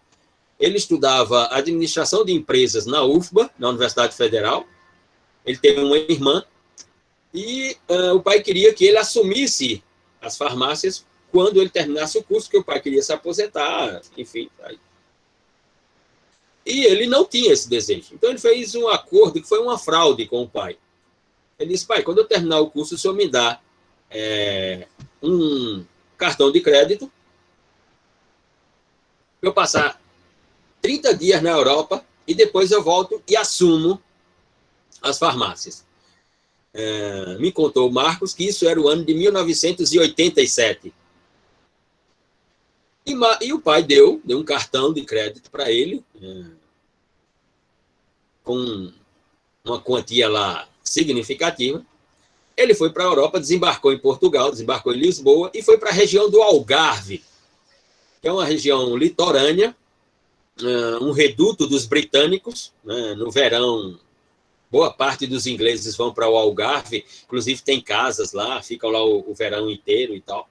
Ele estudava administração de empresas na UFBA, na Universidade Federal. Ele teve uma irmã e o pai queria que ele assumisse as farmácias quando ele terminasse o curso, que o pai queria se aposentar, enfim. E ele não tinha esse desejo. Então ele fez um acordo que foi uma fraude com o pai. Ele disse: pai, quando eu terminar o curso, o senhor me dá um cartão de crédito para eu passar 30 dias na Europa e depois eu volto e assumo as farmácias. Me contou o Marcos que isso era o ano de 1987. E o pai deu um cartão de crédito para ele, com uma quantia lá significativa. Ele foi para a Europa, desembarcou em Portugal, desembarcou em Lisboa e foi para a região do Algarve, que é uma região litorânea, um reduto dos britânicos. No verão, boa parte dos ingleses vão para o Algarve, inclusive tem casas lá, ficam lá o verão inteiro e tal.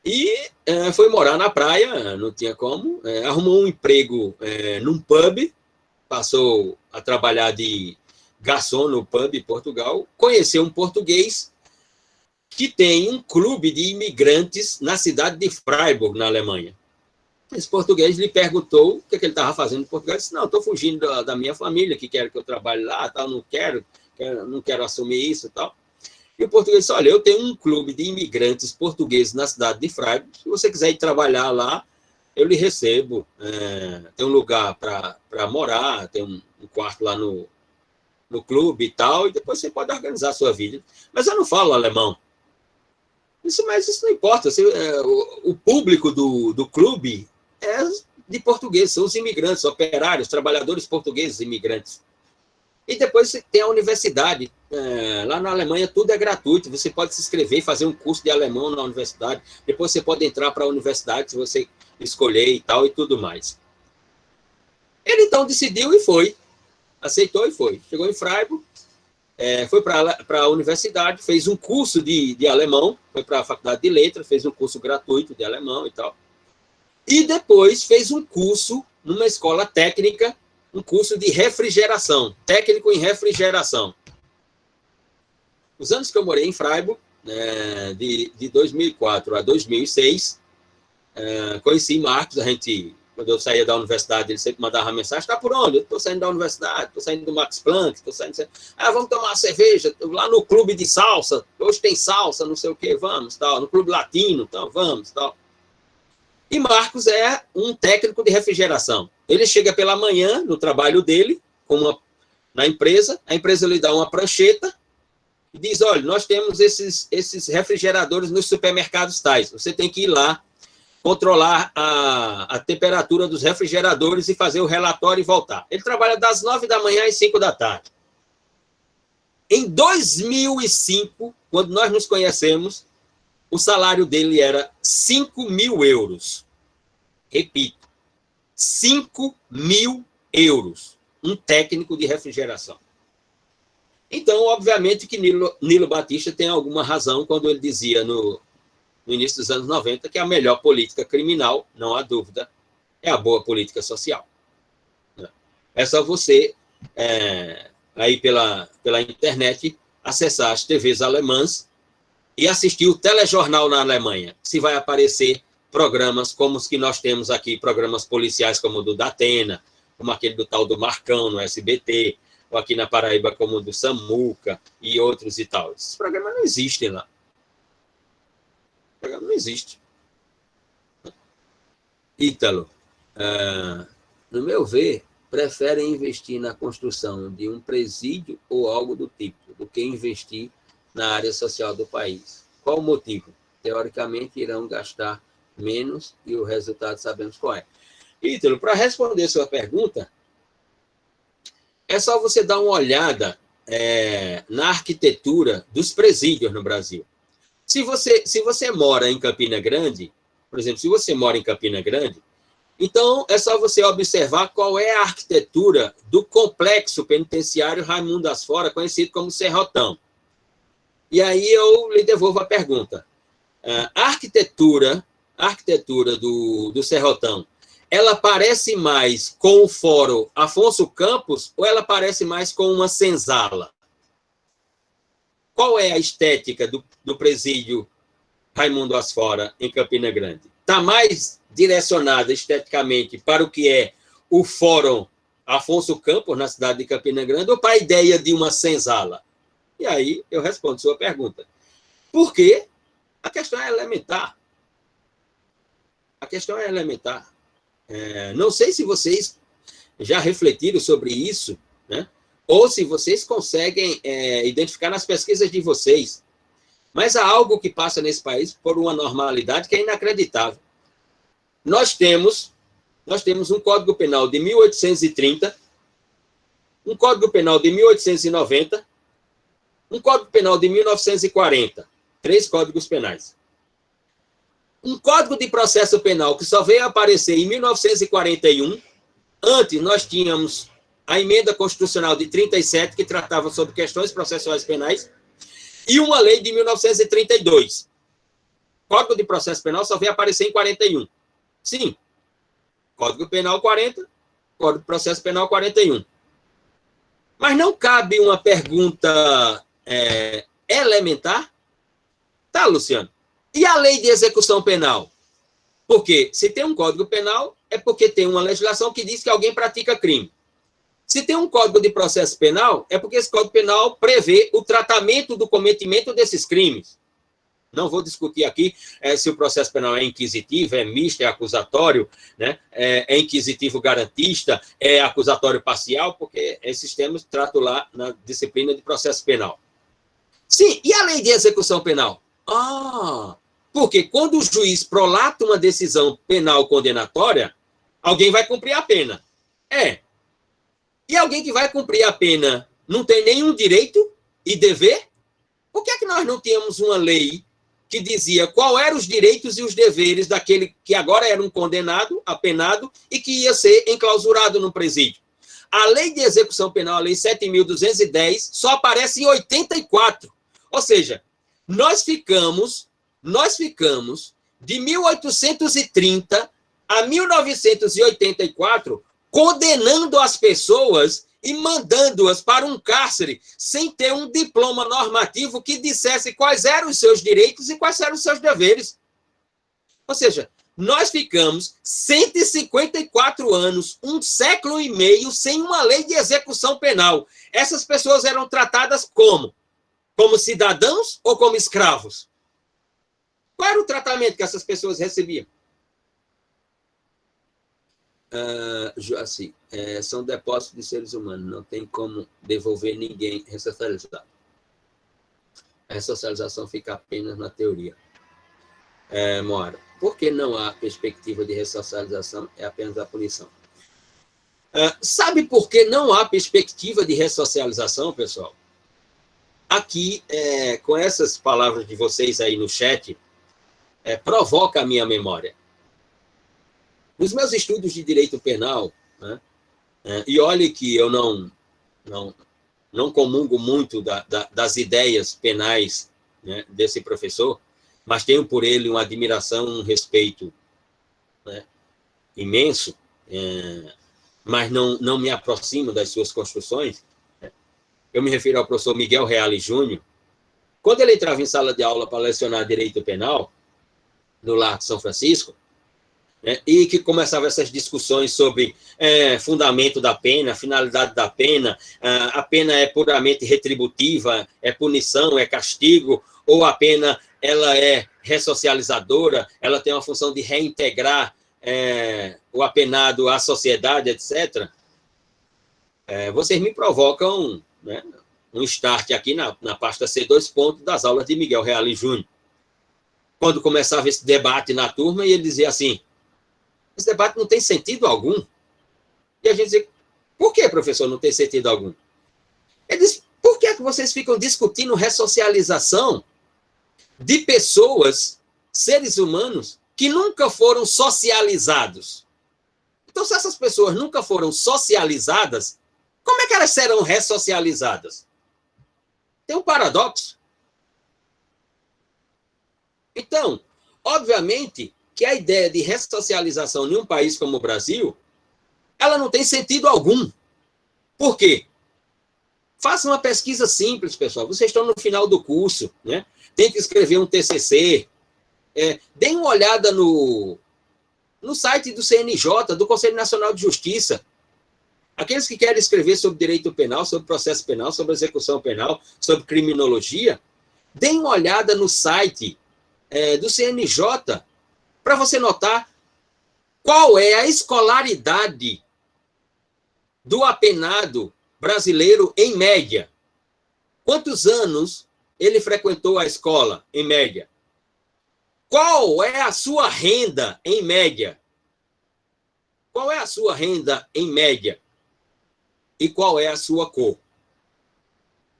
E foi morar na praia, não tinha como, arrumou um emprego num pub, passou a trabalhar de garçom no pub em Portugal, conheceu um português que tem um clube de imigrantes na cidade de Freiburg, na Alemanha. Esse português lhe perguntou o que ele estava fazendo em Portugal. Ele disse: não, estou fugindo da minha família, que quer que eu trabalhe lá, tal, não quero assumir isso e tal. E o português disse: olha, eu tenho um clube de imigrantes portugueses na cidade de Freiburg, se você quiser ir trabalhar lá, eu lhe recebo, tem um lugar para morar, tem um quarto lá no clube e tal, e depois você pode organizar a sua vida. Mas eu não falo alemão. Mas isso não importa. O público do clube é de portugueses, são os imigrantes, operários, trabalhadores portugueses imigrantes. E depois você tem a universidade. Lá na Alemanha tudo é gratuito, você pode se inscrever e fazer um curso de alemão na universidade, depois você pode entrar para a universidade se você escolher e tal, e tudo mais. Ele então decidiu e foi, aceitou e foi. Chegou em Freiburg, foi para a universidade, fez um curso de alemão, foi para a faculdade de letras, fez um curso gratuito de alemão e tal. E depois fez um curso numa escola técnica, um curso de refrigeração, técnico em refrigeração. Os anos que eu morei em Freiburg, de 2004 a 2006, conheci Marcos. Quando eu saía da universidade, ele sempre mandava uma mensagem: está por onde? Eu estou saindo da universidade, estou saindo do Max Planck, estou saindo... vamos tomar uma cerveja lá no clube de salsa, hoje tem salsa, não sei o quê, vamos, tal, no clube latino, então, vamos, tal. E Marcos é um técnico de refrigeração. Ele chega pela manhã no trabalho dele, na empresa, a empresa lhe dá uma prancheta e diz: olha, nós temos esses refrigeradores nos supermercados tais, você tem que ir lá, controlar a temperatura dos refrigeradores e fazer o relatório e voltar. Ele trabalha das 9 da manhã às 5 da tarde. Em 2005, quando nós nos conhecemos, o salário dele era 5.000 euros. Repito, 5.000 euros. Um técnico de refrigeração. Então, obviamente que Nilo Batista tem alguma razão quando ele dizia no início dos anos 90, que a melhor política criminal, não há dúvida, é a boa política social. É só você, aí pela internet, acessar as TVs alemãs e assistir o telejornal na Alemanha. Se vai aparecer programas como os que nós temos aqui, programas policiais como o do Datena, como aquele do tal do Marcão, no SBT, ou aqui na Paraíba como o do Samuca e outros e tal. Esses programas não existem lá. O programa não existe. Ítalo, no meu ver, preferem investir na construção de um presídio ou algo do tipo, do que investir na área social do país. Qual o motivo? Teoricamente, irão gastar menos e o resultado sabemos qual é. Ítalo, para responder sua pergunta, é só você dar uma olhada na arquitetura dos presídios no Brasil. Se você mora em Campina Grande, por exemplo, se você mora em Campina Grande, então é só você observar qual é a arquitetura do complexo penitenciário Raimundo das Fora, conhecido como Serrotão. E aí eu lhe devolvo a pergunta. A arquitetura do Serrotão, ela parece mais com o Fórum Afonso Campos ou ela parece mais com uma senzala? Qual é a estética do presídio Raimundo das Fora, em Campina Grande? Está mais direcionada esteticamente para o que é o Fórum Afonso Campos, na cidade de Campina Grande, ou para a ideia de uma senzala? E aí eu respondo a sua pergunta. Por quê? A questão é elementar. A questão é elementar. Não sei se vocês já refletiram sobre isso, né? Ou se vocês conseguem identificar nas pesquisas de vocês. Mas há algo que passa nesse país por uma normalidade que é inacreditável. Nós temos um Código Penal de 1830, um Código Penal de 1890, um Código Penal de 1940, 3 códigos penais. Um Código de Processo Penal que só veio aparecer em 1941. Antes, nós tínhamos a Emenda Constitucional de 37, que tratava sobre questões processuais penais, e uma lei de 1932. Código de Processo Penal só veio aparecer em 41. Sim. Código Penal 40, Código de Processo Penal 41. Mas não cabe uma pergunta elementar? Tá, Luciano? E a lei de execução penal? Porque se tem um Código Penal, é porque tem uma legislação que diz que alguém pratica crime. Se tem um Código de Processo Penal, é porque esse Código Penal prevê o tratamento do cometimento desses crimes. Não vou discutir aqui se o processo penal é inquisitivo, é misto, é acusatório, né? É inquisitivo garantista, é acusatório parcial, porque esses termos trato lá na disciplina de processo penal. Sim, e a lei de execução penal? Porque quando o juiz prolata uma decisão penal condenatória, alguém vai cumprir a pena. E alguém que vai cumprir a pena não tem nenhum direito e dever? Por que é que nós não tínhamos uma lei que dizia qual eram os direitos e os deveres daquele que agora era um condenado, apenado, e que ia ser enclausurado no presídio? A lei de execução penal, a lei 7.210, só aparece em 84. Ou seja, nós ficamos de 1830 a 1984 condenando as pessoas e mandando-as para um cárcere sem ter um diploma normativo que dissesse quais eram os seus direitos e quais eram os seus deveres. Ou seja, nós ficamos 154 anos, 1 século e meio, sem uma lei de execução penal. Essas pessoas eram tratadas como? Como cidadãos ou como escravos? Qual era o tratamento que essas pessoas recebiam? Assim, são depósitos de seres humanos, não tem como devolver ninguém ressocializado. A ressocialização fica apenas na teoria. Moara, por que não há perspectiva de ressocialização? É apenas a punição. Sabe por que não há perspectiva de ressocialização, pessoal? Aqui, com essas palavras de vocês aí no chat, provoca a minha memória. Nos meus estudos de direito penal, né, e olhe que eu não comungo muito das ideias penais, né, desse professor, mas tenho por ele uma admiração, um respeito, né, imenso, mas não me aproximo das suas construções. Eu me refiro ao professor Miguel Reale Júnior. Quando ele entrava em sala de aula para lecionar direito penal, no Largo São Francisco, e que começava essas discussões sobre fundamento da pena, finalidade da pena, a pena é puramente retributiva, é punição, é castigo, ou a pena ela é ressocializadora, ela tem uma função de reintegrar o apenado à sociedade, etc. Vocês me provocam, né, um start aqui na pasta C2 pontos das aulas de Miguel Reale Júnior. Quando começava esse debate na turma, e ele dizia assim: esse debate não tem sentido algum. E a gente dizia: por que, professor, não tem sentido algum? Ele disse: por que é que vocês ficam discutindo ressocialização de pessoas, seres humanos, que nunca foram socializados? Então, se essas pessoas nunca foram socializadas, como é que elas serão ressocializadas? Tem um paradoxo. Então, obviamente que a ideia de ressocialização em um país como o Brasil, ela não tem sentido algum. Por quê? Façam uma pesquisa simples, pessoal. Vocês estão no final do curso, né? Tem que escrever um TCC. Deem uma olhada no site do CNJ, do Conselho Nacional de Justiça. Aqueles que querem escrever sobre direito penal, sobre processo penal, sobre execução penal, sobre criminologia, deem uma olhada no site do CNJ para você notar qual é a escolaridade do apenado brasileiro em média. Quantos anos ele frequentou a escola, em média? Qual é a sua renda, em média? Qual é a sua renda, em média? E qual é a sua cor?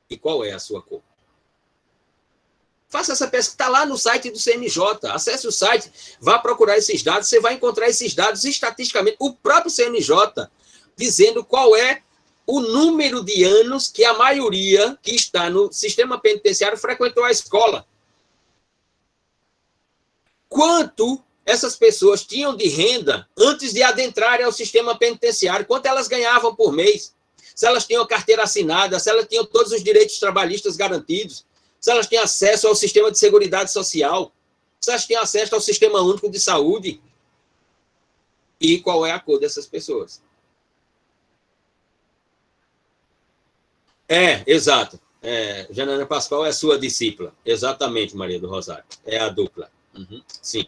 E qual é a sua cor? Faça essa pesquisa, está lá no site do CNJ. Acesse o site, vá procurar esses dados, você vai encontrar esses dados estatisticamente. O próprio CNJ dizendo qual é o número de anos que a maioria que está no sistema penitenciário frequentou a escola. Quanto essas pessoas tinham de renda antes de adentrarem ao sistema penitenciário, quanto elas ganhavam por mês, se elas tinham carteira assinada, se elas tinham todos os direitos trabalhistas garantidos, se elas têm acesso ao sistema de seguridade social, se elas têm acesso ao sistema único de saúde, e qual é a cor dessas pessoas. Exato. Janaína Pascoal é sua discípula. Exatamente, Maria do Rosário. É a dupla. Uhum, sim.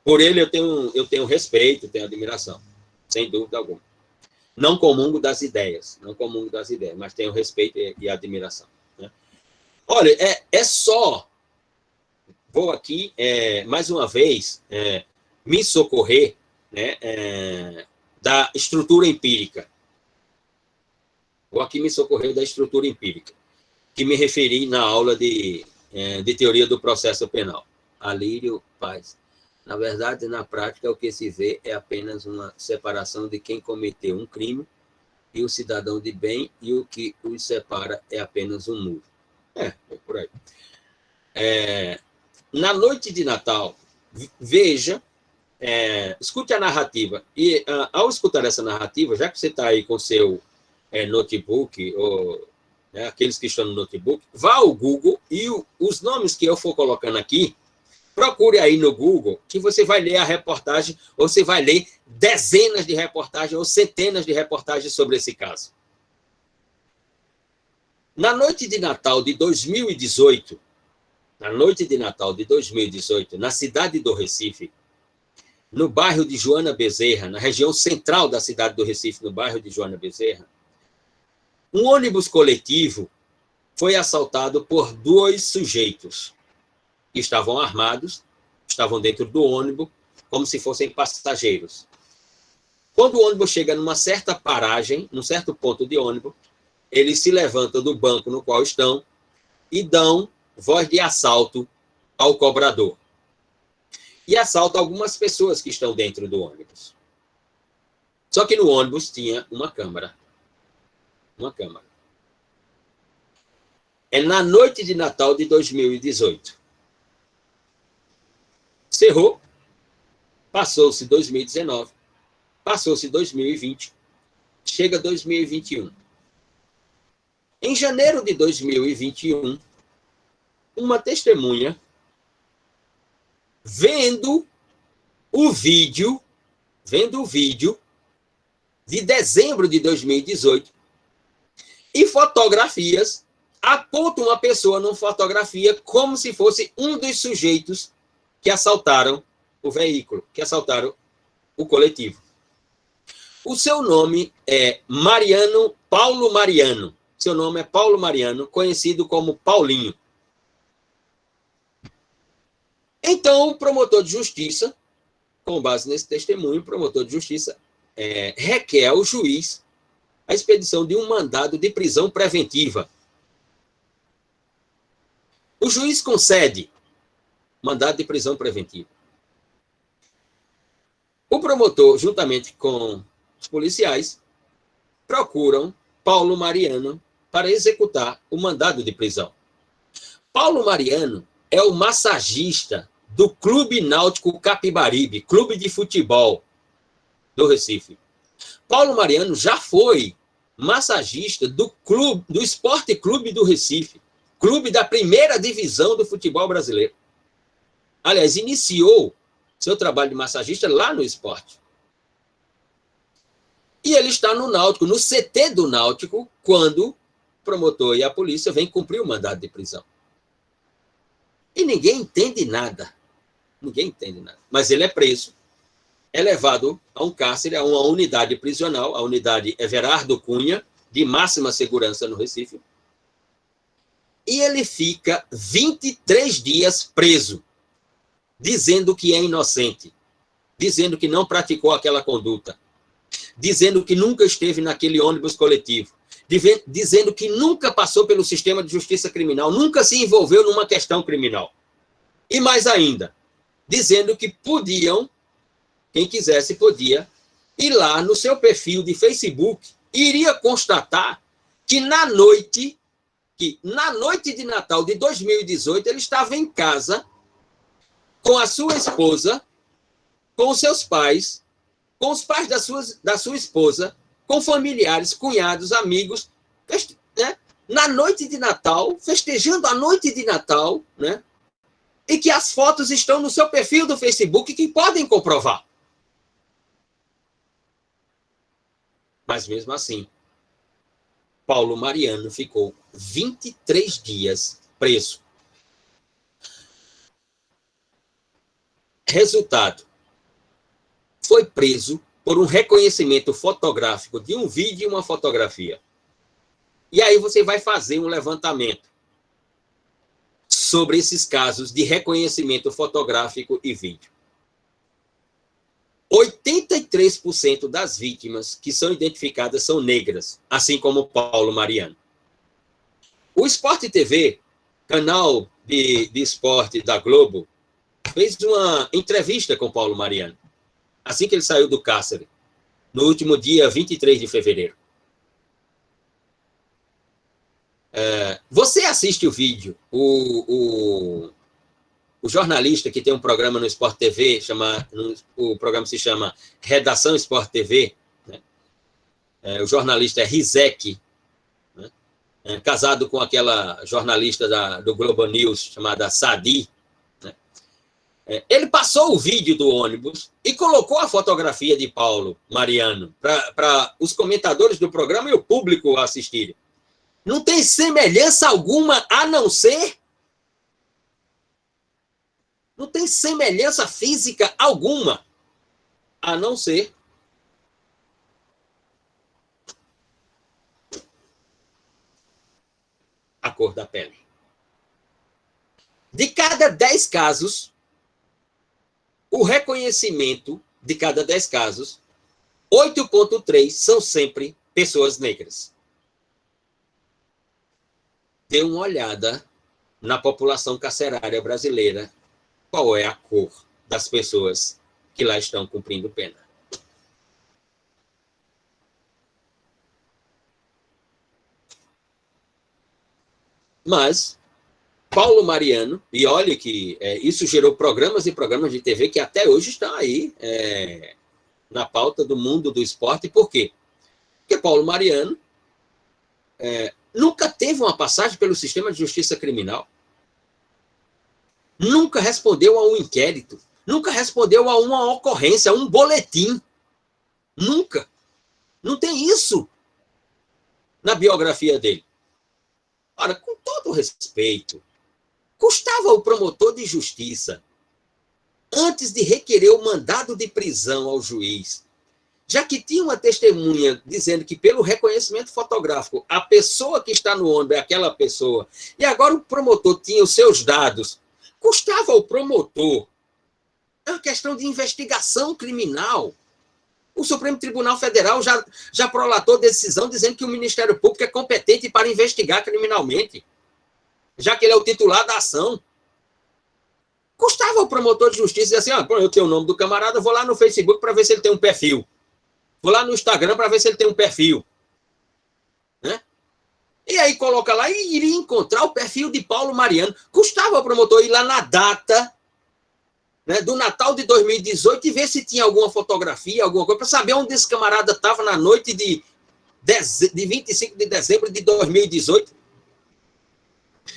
Por ele eu tenho respeito, tenho admiração, sem dúvida alguma. Não comungo das ideias, mas tenho respeito e admiração. Né? Olha, só... Vou aqui, mais uma vez, me socorrer, né, da estrutura empírica. Vou aqui me socorrer da estrutura empírica, que me referi na aula de teoria do processo penal. Alírio Paz. Na verdade, na prática, o que se vê é apenas uma separação de quem cometeu um crime e o cidadão de bem, e o que os separa é apenas um muro. É por aí. Na noite de Natal, veja, escute a narrativa, e ao escutar essa narrativa, já que você está aí com seu notebook, ou aqueles que estão no notebook, vá ao Google e os nomes que eu for colocando aqui, procure aí no Google, que você vai ler a reportagem, ou você vai ler dezenas de reportagens, ou centenas de reportagens sobre esse caso. Na noite de Natal de 2018, na cidade do Recife, no bairro de Joana Bezerra, na região central da cidade do Recife, no bairro de Joana Bezerra, um ônibus coletivo foi assaltado por 2 sujeitos que estavam armados, estavam dentro do ônibus, como se fossem passageiros. Quando o ônibus chega numa certa paragem, num certo ponto de ônibus, eles se levantam do banco no qual estão e dão voz de assalto ao cobrador. E assaltam algumas pessoas que estão dentro do ônibus. Só que no ônibus tinha uma câmara. Uma câmara. É na noite de Natal de 2018. Cerrou, passou-se 2019, passou-se 2020, chega 2021. Em janeiro de 2021, uma testemunha, vendo o vídeo de dezembro de 2018 e fotografias, aponta uma pessoa numa fotografia como se fosse um dos sujeitos que assaltaram o veículo, que assaltaram o coletivo. O seu nome é Paulo Mariano. Seu nome é Paulo Mariano, conhecido como Paulinho. Então, o promotor de justiça, com base nesse testemunho, o promotor de justiça requer ao juiz a expedição de um mandado de prisão preventiva. O juiz concede mandado de prisão preventiva. O promotor, juntamente com os policiais, procuram Paulo Mariano para executar o mandado de prisão. Paulo Mariano é o massagista do Clube Náutico Capibaribe, clube de futebol do Recife. Paulo Mariano já foi massagista do Esporte Clube do Recife, clube da primeira divisão do futebol brasileiro. Aliás, iniciou seu trabalho de massagista lá no esporte. E ele está no Náutico, no CT do Náutico, quando o promotor e a polícia vêm cumprir o mandado de prisão. E ninguém entende nada. Ninguém entende nada. Mas ele é preso, é levado a um cárcere, a uma unidade prisional, a unidade Everardo Cunha, de máxima segurança no Recife. E ele fica 23 dias preso, dizendo que é inocente, dizendo que não praticou aquela conduta, dizendo que nunca esteve naquele ônibus coletivo, dizendo que nunca passou pelo sistema de justiça criminal, nunca se envolveu numa questão criminal. E mais ainda, dizendo que podiam, quem quisesse podia, ir lá no seu perfil de Facebook, iria constatar que na noite de Natal de 2018, ele estava em casa com a sua esposa, com os seus pais, com os pais da sua esposa, com familiares, cunhados, amigos, né? Na noite de Natal, festejando a noite de Natal, né? E que as fotos estão no seu perfil do Facebook que podem comprovar. Mas mesmo assim, Paulo Mariano ficou 23 dias preso. Resultado, foi preso por um reconhecimento fotográfico de um vídeo e uma fotografia. E aí você vai fazer um levantamento sobre esses casos de reconhecimento fotográfico e vídeo. 83% das vítimas que são identificadas são negras, assim como Paulo Mariano. O Sport TV, canal de esporte da Globo, fez uma entrevista com Paulo Mariano, assim que ele saiu do cárcere, no último dia 23 de fevereiro. Você assiste o vídeo, o jornalista que tem um programa no Sport TV, o programa se chama Redação Sport TV, né? O jornalista é Rizek, né? Casado com aquela jornalista do Globo News, chamada Sadi. Né? Ele passou o vídeo do ônibus e colocou a fotografia de Paulo Mariano para os comentadores do programa e o público assistirem. Não tem semelhança alguma a não ser... Não tem semelhança física alguma, a não ser a cor da pele. De cada 10 casos, o reconhecimento de cada 10 casos, 8,3 são sempre pessoas negras. Dê uma olhada na população carcerária brasileira, qual é a cor das pessoas que lá estão cumprindo pena. Mas Paulo Mariano, e olhe que isso gerou programas e programas de TV que até hoje estão aí na pauta do mundo do esporte. Por quê? Porque Paulo Mariano nunca teve uma passagem pelo sistema de justiça criminal. Nunca respondeu a um inquérito, nunca respondeu a uma ocorrência, a um boletim. Nunca. Não tem isso na biografia dele. Ora, com todo respeito, custava ao promotor de justiça, antes de requerer o mandado de prisão ao juiz, já que tinha uma testemunha dizendo que, pelo reconhecimento fotográfico, a pessoa que está no ônibus é aquela pessoa, e agora o promotor tinha os seus dados, custava ao promotor. É uma questão de investigação criminal. O Supremo Tribunal Federal já prolatou decisão dizendo que o Ministério Público é competente para investigar criminalmente. já que ele é o titular da ação. Custava o promotor de justiça dizer assim, eu tenho o nome do camarada, vou lá no Facebook para ver se ele tem um perfil. Vou lá no Instagram para ver se ele tem um perfil. Né? E aí coloca lá e iria encontrar o perfil de Paulo Mariano. Custava o promotor ir lá na data, né, do Natal de 2018 e ver se tinha alguma fotografia, alguma coisa, para saber onde esse camarada estava na noite de 25 de dezembro de 2018.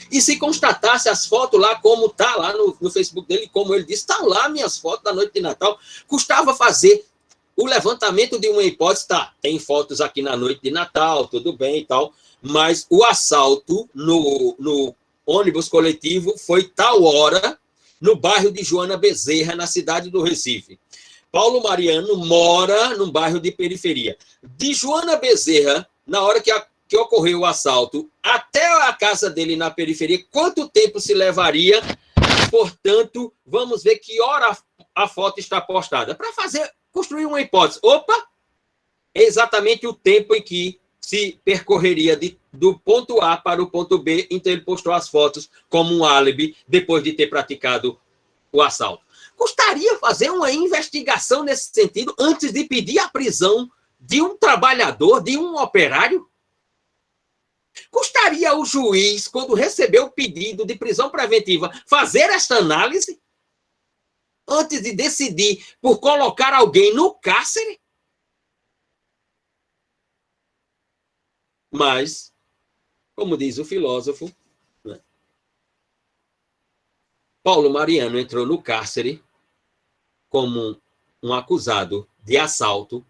E se constatasse as fotos lá, como está lá no Facebook dele, como ele disse, estão lá minhas fotos da noite de Natal. Custava fazer o levantamento de uma hipótese, tem fotos aqui na noite de Natal, tudo bem e tal, mas o assalto no ônibus coletivo foi tal hora, no bairro de Joana Bezerra, na cidade do Recife. Paulo Mariano mora num bairro de periferia. De Joana Bezerra, na hora que ocorreu o assalto, até a casa dele na periferia, quanto tempo se levaria? Portanto, vamos ver que hora a foto está postada. Para construir uma hipótese. Opa! É exatamente o tempo em que se percorreria do ponto A para o ponto B, então ele postou as fotos como um álibi depois de ter praticado o assalto. Custaria fazer uma investigação nesse sentido antes de pedir a prisão de um trabalhador, de um operário? Custaria o juiz, quando recebeu o pedido de prisão preventiva, fazer esta análise antes de decidir por colocar alguém no cárcere? Mas, como diz o filósofo, né, Paulo Mariano entrou no cárcere como um acusado de assalto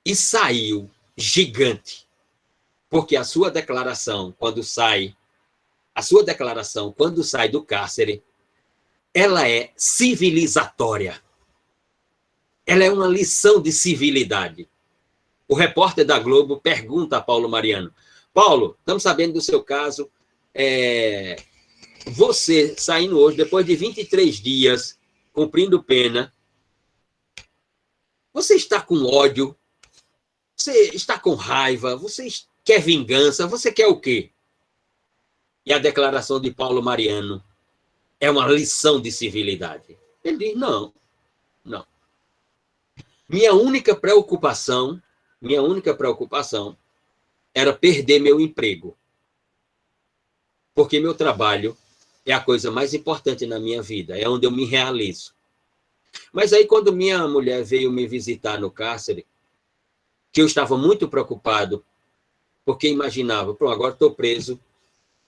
e saiu gigante. Porque a sua declaração, quando sai do cárcere, ela é civilizatória. Ela é uma lição de civilidade. O repórter da Globo pergunta a Paulo Mariano: Paulo, estamos sabendo do seu caso, você saindo hoje, depois de 23 dias, cumprindo pena, você está com ódio? Você está com raiva? Você quer vingança? Você quer o quê? E a declaração de Paulo Mariano é uma lição de civilidade. Ele diz, não. Minha única preocupação era perder meu emprego. Porque meu trabalho é a coisa mais importante na minha vida, é onde eu me realizo. Mas aí, quando minha mulher veio me visitar no cárcere, que eu estava muito preocupado, porque imaginava, agora estou preso,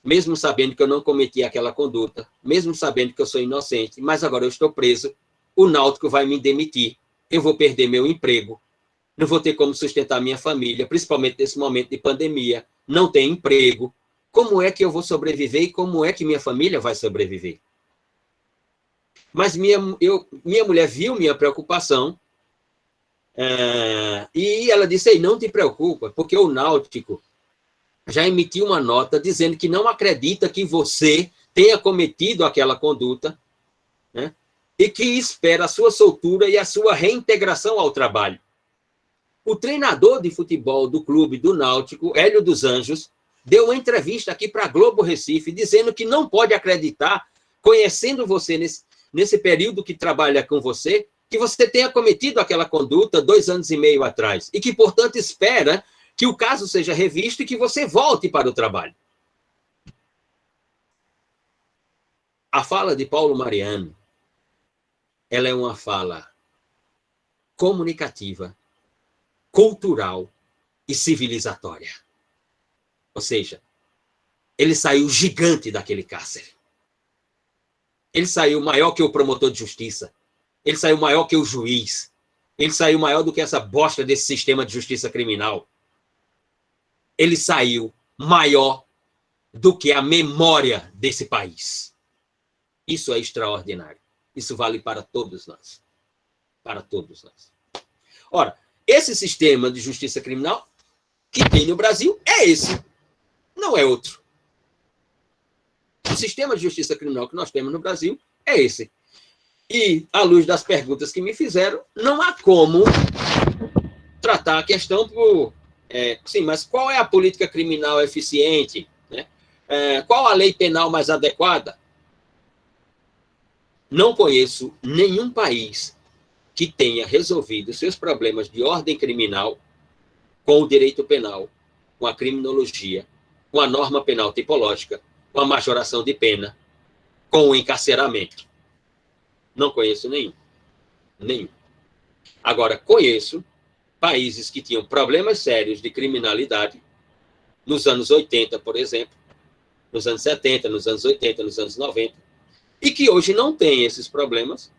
mesmo sabendo que eu não cometi aquela conduta, mesmo sabendo que eu sou inocente, mas agora eu estou preso, o Náutico vai me demitir, eu vou perder meu emprego, não vou ter como sustentar minha família, principalmente nesse momento de pandemia, não tem emprego. Como é que eu vou sobreviver e como é que minha família vai sobreviver? Mas minha mulher viu minha preocupação e ela disse, ei, não te preocupa, porque o Náutico já emitiu uma nota dizendo que não acredita que você tenha cometido aquela conduta, né, e que espera a sua soltura e a sua reintegração ao trabalho. O treinador de futebol do clube do Náutico, Hélio dos Anjos, deu uma entrevista aqui para a Globo Recife, dizendo que não pode acreditar, conhecendo você nesse período que trabalha com você, que você tenha cometido aquela conduta 2 anos e meio atrás, e que, portanto, espera que o caso seja revisto e que você volte para o trabalho. A fala de Paulo Mariano, ela é uma fala comunicativa, cultural e civilizatória. Ou seja, ele saiu gigante daquele cárcere. Ele saiu maior que o promotor de justiça. Ele saiu maior que o juiz. Ele saiu maior do que essa bosta desse sistema de justiça criminal. Ele saiu maior do que a memória desse país. Isso é extraordinário. Isso vale para todos nós. Para todos nós. Ora, esse sistema de justiça criminal que tem no Brasil é esse. Não é outro. O sistema de justiça criminal que nós temos no Brasil é esse. E, à luz das perguntas que me fizeram, não há como tratar a questão por... sim, mas qual é a política criminal eficiente? Né? Qual a lei penal mais adequada? Não conheço nenhum país que tenha resolvido seus problemas de ordem criminal com o direito penal, com a criminologia, com a norma penal tipológica, com a majoração de pena, com o encarceramento. Não conheço nenhum. Nenhum. Agora, conheço países que tinham problemas sérios de criminalidade nos anos 80, por exemplo, nos anos 70, nos anos 80, nos anos 90, e que hoje não têm esses problemas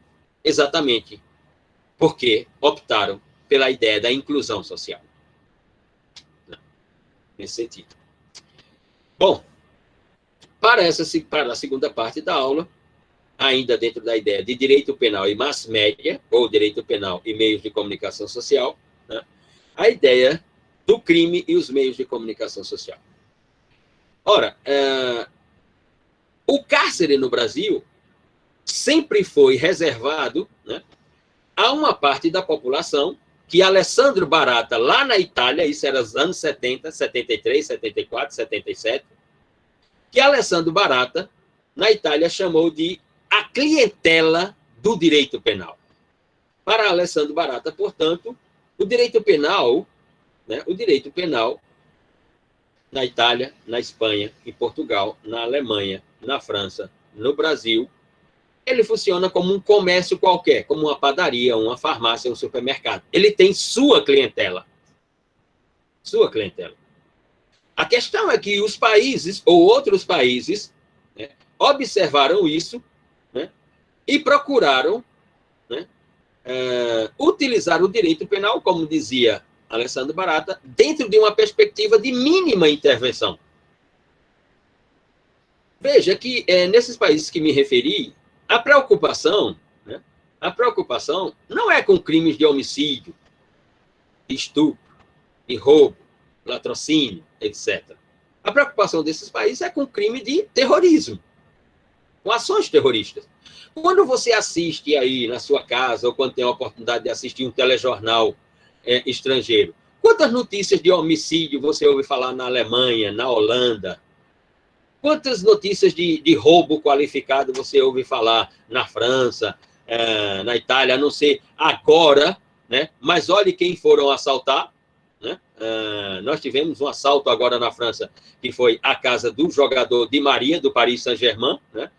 exatamente porque optaram pela ideia da inclusão social. Nesse sentido. Bom, para a segunda parte da aula, ainda dentro da ideia de direito penal e mass média, ou direito penal e meios de comunicação social, né, a ideia do crime e os meios de comunicação social. Ora, o cárcere no Brasil sempre foi reservado, né, a uma parte da população que Alessandro Barata, lá na Itália, isso era nos anos 70, 73, 74, 77, que Alessandro Barata, na Itália, chamou de a clientela do direito penal. Para Alessandro Barata, portanto, o direito penal, né, na Itália, na Espanha, em Portugal, na Alemanha, na França, no Brasil, ele funciona como um comércio qualquer, como uma padaria, uma farmácia, um supermercado. Ele tem sua clientela. Sua clientela. A questão é que os países, ou outros países, né, observaram isso, né, e procuraram, né, utilizar o direito penal, como dizia Alessandro Barata, dentro de uma perspectiva de mínima intervenção. Veja que, nesses países que me referi, a preocupação, né, não é com crimes de homicídio, de estupro, de roubo, latrocínio, etc. A preocupação desses países é com crime de terrorismo, com ações terroristas. Quando você assiste aí na sua casa, ou quando tem a oportunidade de assistir um telejornal estrangeiro, quantas notícias de homicídio você ouve falar na Alemanha, na Holanda? Quantas notícias de roubo qualificado você ouve falar na França, na Itália, a não ser agora, né? Mas olhe quem foram assaltar. Né? Nós tivemos um assalto agora na França, que foi a casa do jogador Di Maria, do Paris Saint-Germain, né?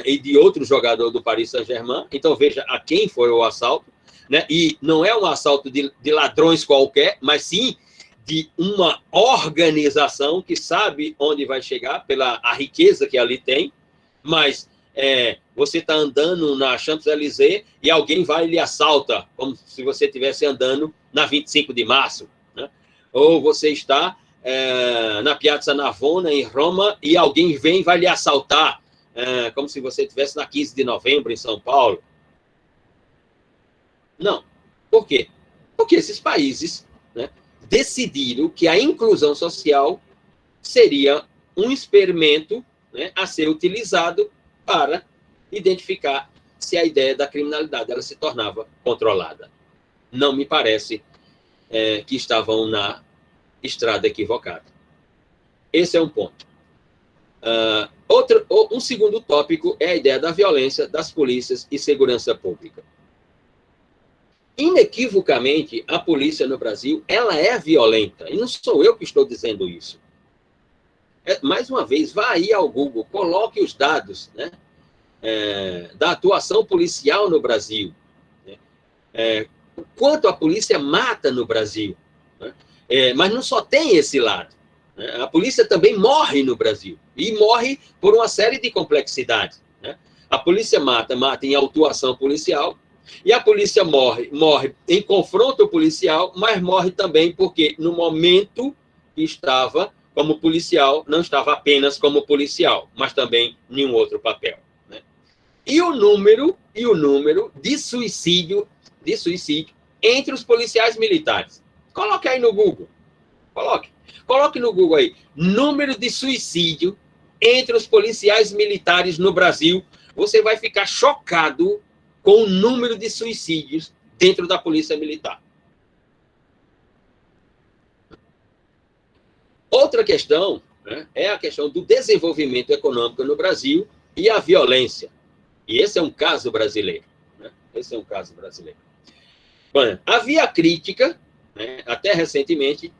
E de outro jogador do Paris Saint-Germain. Então, veja a quem foi o assalto. Né? E não é um assalto de ladrões qualquer, mas sim de uma organização que sabe onde vai chegar pela a riqueza que ali tem, mas você está andando na Champs-Élysées e alguém vai e lhe assalta, como se você estivesse andando na 25 de março. Né? Ou você está na Piazza Navona, em Roma, e alguém vem e vai lhe assaltar, como se você estivesse na 15 de novembro, em São Paulo. Não. Por quê? Porque esses países, né, decidiram que a inclusão social seria um experimento, né, a ser utilizado para identificar se a ideia da criminalidade ela se tornava controlada. Não me parece que estavam na estrada equivocada. Esse é um ponto. Um segundo tópico é a ideia da violência das polícias e segurança pública. Inequivocamente, a polícia no Brasil, ela é violenta. E não sou eu que estou dizendo isso. Mais uma vez, vá aí ao Google, coloque os dados, né, da atuação policial no Brasil. Né, o quanto a polícia mata no Brasil. Né, mas não só tem esse lado. Né, a polícia também morre no Brasil. E morre por uma série de complexidades. Né. A polícia mata em autuação policial. E a polícia morre em confronto policial, mas morre também porque, no momento que estava como policial, não estava apenas como policial, mas também em um outro papel. Né? E o número de suicídio entre os policiais militares. Coloque aí no Google. Coloque no Google aí. Número de suicídio entre os policiais militares no Brasil. Você vai ficar chocado com o número de suicídios dentro da polícia militar. Outra questão, né, é a questão do desenvolvimento econômico no Brasil e a violência. E esse é um caso brasileiro. Né? Esse é um caso brasileiro. Bom, havia crítica, né, até recentemente,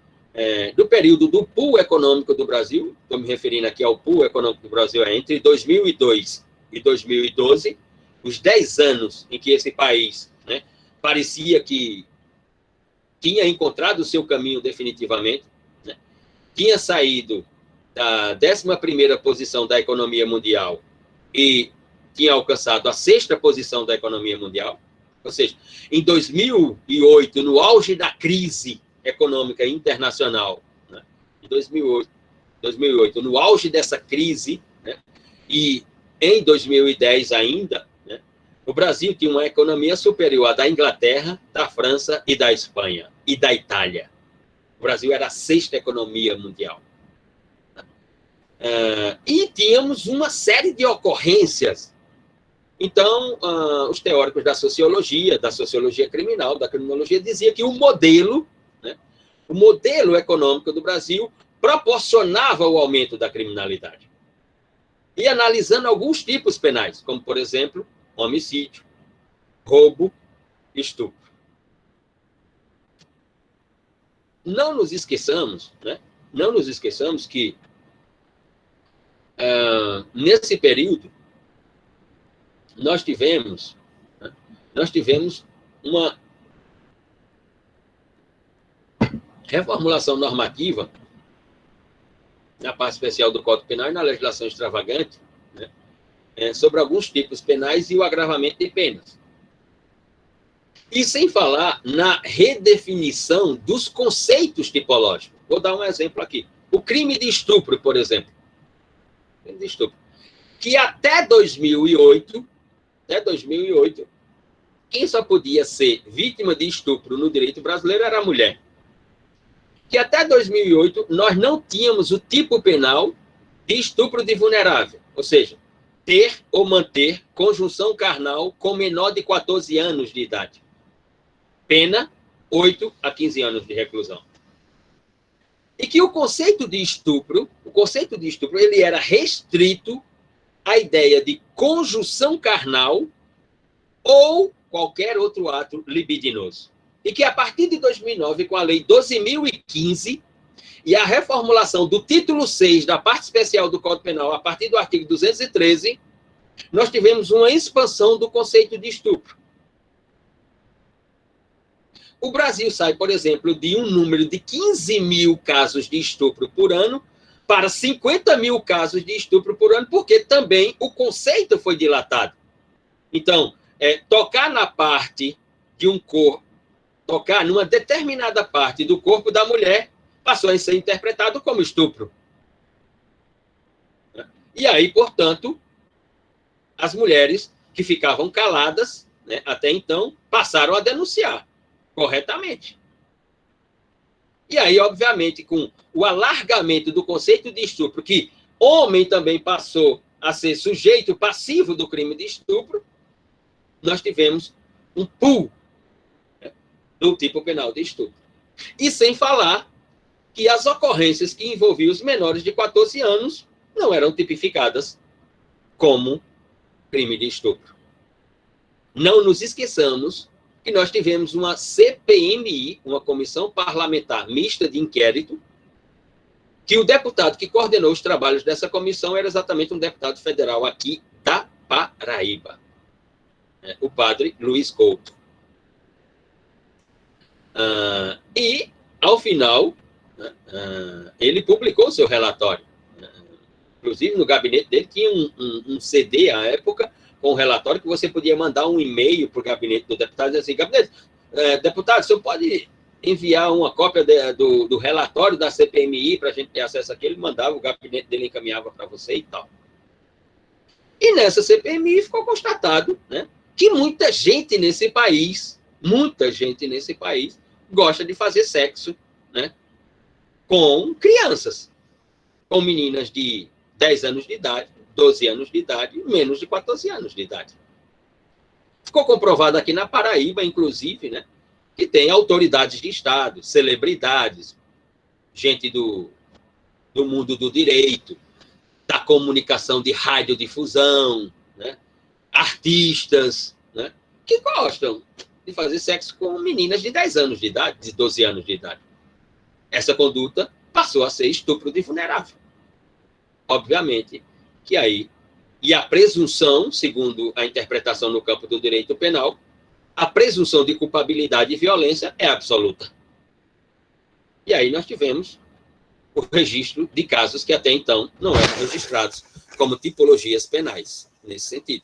do período do pool econômico do Brasil. Estou me referindo aqui ao pool econômico do Brasil entre 2002 e 2012, os 10 anos em que esse país, né, parecia que tinha encontrado o seu caminho definitivamente, né, tinha saído da 11ª posição da economia mundial e tinha alcançado a 6ª posição da economia mundial. Ou seja, em 2008, no auge da crise econômica internacional, né, em 2008, no auge dessa crise, né, e em 2010 ainda, né, o Brasil tinha uma economia superior à da Inglaterra, da França e da Espanha e da Itália. O Brasil era a 6ª economia mundial. E tínhamos uma série de ocorrências. Então, os teóricos da sociologia criminal, da criminologia, diziam que o modelo econômico do Brasil proporcionava o aumento da criminalidade. E analisando alguns tipos penais, como, por exemplo, homicídio, roubo, estupro. Não nos esqueçamos que, nesse período, nós tivemos uma reformulação normativa na parte especial do Código Penal e na legislação extravagante, né, sobre alguns tipos penais e o agravamento de penas. E sem falar na redefinição dos conceitos tipológicos. Vou dar um exemplo aqui. O crime de estupro, por exemplo. Crime de estupro. Que até 2008, quem só podia ser vítima de estupro no direito brasileiro era a mulher. Que até 2008 nós não tínhamos o tipo penal de estupro de vulnerável, ou seja, ter ou manter conjunção carnal com menor de 14 anos de idade. Pena, 8 a 15 anos de reclusão. E que o conceito de estupro, ele era restrito à ideia de conjunção carnal ou qualquer outro ato libidinoso. E que, a partir de 2009, com a Lei 12.015 e a reformulação do título 6 da parte especial do Código Penal, a partir do artigo 213, nós tivemos uma expansão do conceito de estupro. O Brasil sai, por exemplo, de um número de 15 mil casos de estupro por ano para 50 mil casos de estupro por ano, porque também o conceito foi dilatado. Então, tocar na parte de um corpo, tocar numa determinada parte do corpo da mulher passou a ser interpretado como estupro. E aí, portanto, as mulheres que ficavam caladas, né, até então, passaram a denunciar corretamente. E aí, obviamente, com o alargamento do conceito de estupro, que homem também passou a ser sujeito passivo do crime de estupro, nós tivemos um pool, né, do tipo penal de estupro. E sem falar que as ocorrências que envolviam os menores de 14 anos não eram tipificadas como crime de estupro. Não nos esqueçamos que nós tivemos uma CPMI, uma Comissão Parlamentar Mista de Inquérito, que o deputado que coordenou os trabalhos dessa comissão era exatamente um deputado federal aqui da Paraíba, o padre Luiz Couto. E, ao final, ele publicou seu relatório. Inclusive, no gabinete dele tinha um CD, à época, com um relatório que você podia mandar um e-mail para o gabinete do deputado e dizer assim, deputado, o senhor pode enviar uma cópia do relatório da CPMI para a gente ter acesso aqui? Ele mandava, o gabinete dele encaminhava para você e tal. E nessa CPMI ficou constatado, né, que muita gente nesse país gosta de fazer sexo, né, com crianças, com meninas de 10 anos de idade, 12 anos de idade, menos de 14 anos de idade. Ficou comprovado aqui na Paraíba, inclusive, né, que tem autoridades de Estado, celebridades, gente do do mundo do direito, da comunicação de radiodifusão, né? Artistas, né? Que gostam de fazer sexo com meninas de 10 anos de idade, de 12 anos de idade. Essa conduta passou a ser estupro de vulnerável. Obviamente que aí, e a presunção, segundo a interpretação no campo do direito penal, a presunção de culpabilidade e violência é absoluta. E aí nós tivemos o registro de casos que até então não eram registrados como tipologias penais, nesse sentido.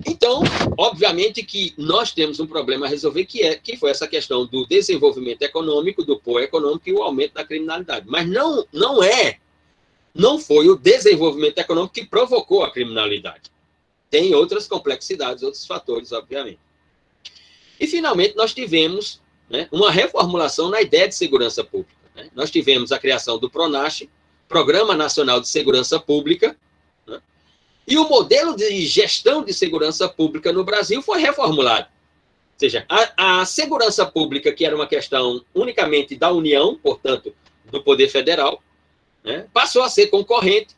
Então, obviamente que nós temos um problema a resolver, que foi essa questão do desenvolvimento econômico, do poder econômico e o aumento da criminalidade. Mas não foi o desenvolvimento econômico que provocou a criminalidade. Tem outras complexidades, outros fatores, obviamente. E, finalmente, nós tivemos, né, uma reformulação na ideia de segurança pública. Né? Nós tivemos a criação do PRONASSE, Programa Nacional de Segurança Pública, né? E o modelo de gestão de segurança pública no Brasil foi reformulado. Ou seja, a segurança pública, que era uma questão unicamente da União, portanto, do Poder Federal, né, passou a ser concorrente,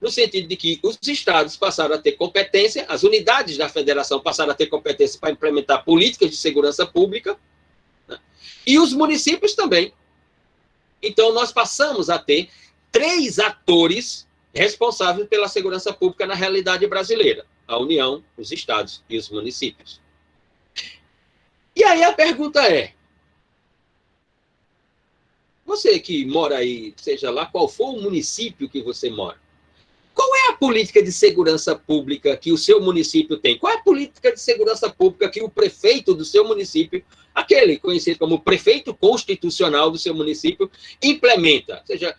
no sentido de que os estados passaram a ter competência, as unidades da federação passaram a ter competência para implementar políticas de segurança pública, né, e os municípios também. Então, nós passamos a ter 3 atores responsáveis pela segurança pública na realidade brasileira: a União, os estados e os municípios. E aí a pergunta é, você que mora aí, seja lá qual for o município que você mora, qual é a política de segurança pública que o seu município tem? Qual é a política de segurança pública que o prefeito do seu município, aquele conhecido como prefeito constitucional do seu município, implementa? Ou seja,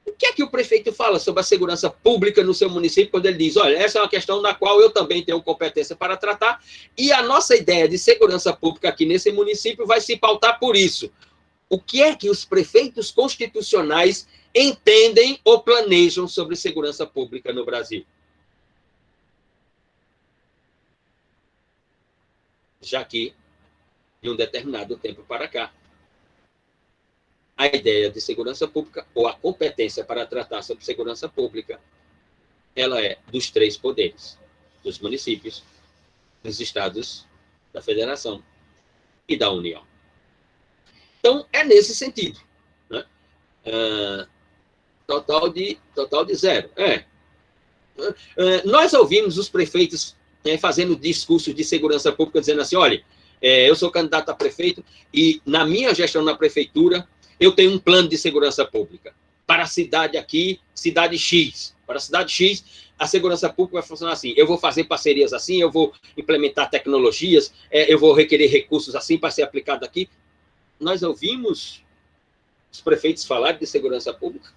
o que é que o prefeito fala sobre a segurança pública no seu município quando ele diz, olha, essa é uma questão na qual eu também tenho competência para tratar e a nossa ideia de segurança pública aqui nesse município vai se pautar por isso. O que é que os prefeitos constitucionais entendem ou planejam sobre segurança pública no Brasil? Já que, de um determinado tempo para cá, a ideia de segurança pública, ou a competência para tratar sobre segurança pública, ela é dos 3 poderes, dos municípios, dos estados, da federação e da União. Então, é nesse sentido. Né? Total de 0. Nós ouvimos os prefeitos fazendo discursos de segurança pública, dizendo assim, olha, eu sou candidato a prefeito e na minha gestão na prefeitura eu tenho um plano de segurança pública. Para a cidade aqui, cidade X. Para a cidade X, a segurança pública vai funcionar assim. Eu vou fazer parcerias assim, eu vou implementar tecnologias, eu vou requerer recursos assim para ser aplicado aqui. Nós ouvimos os prefeitos falarem de segurança pública?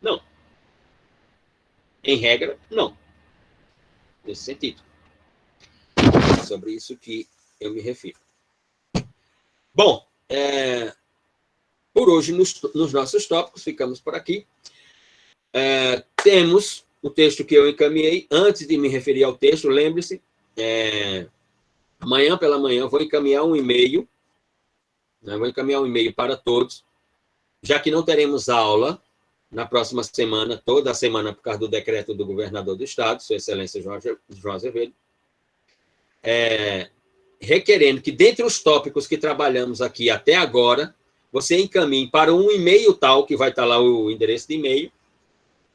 Não. Em regra, não. Nesse sentido. É sobre isso que eu me refiro. Bom, por hoje, nos nossos tópicos, ficamos por aqui. Temos o texto que eu encaminhei. Antes de me referir ao texto, lembre-se, amanhã pela manhã vou encaminhar um e-mail, né, vou encaminhar um e-mail para todos, já que não teremos aula na próxima semana, toda a semana, por causa do decreto do governador do estado, Sua Excelência João Azevedo, requerendo que, dentre os tópicos que trabalhamos aqui até agora, você encaminhe para um e-mail tal, que vai estar lá o endereço de e-mail,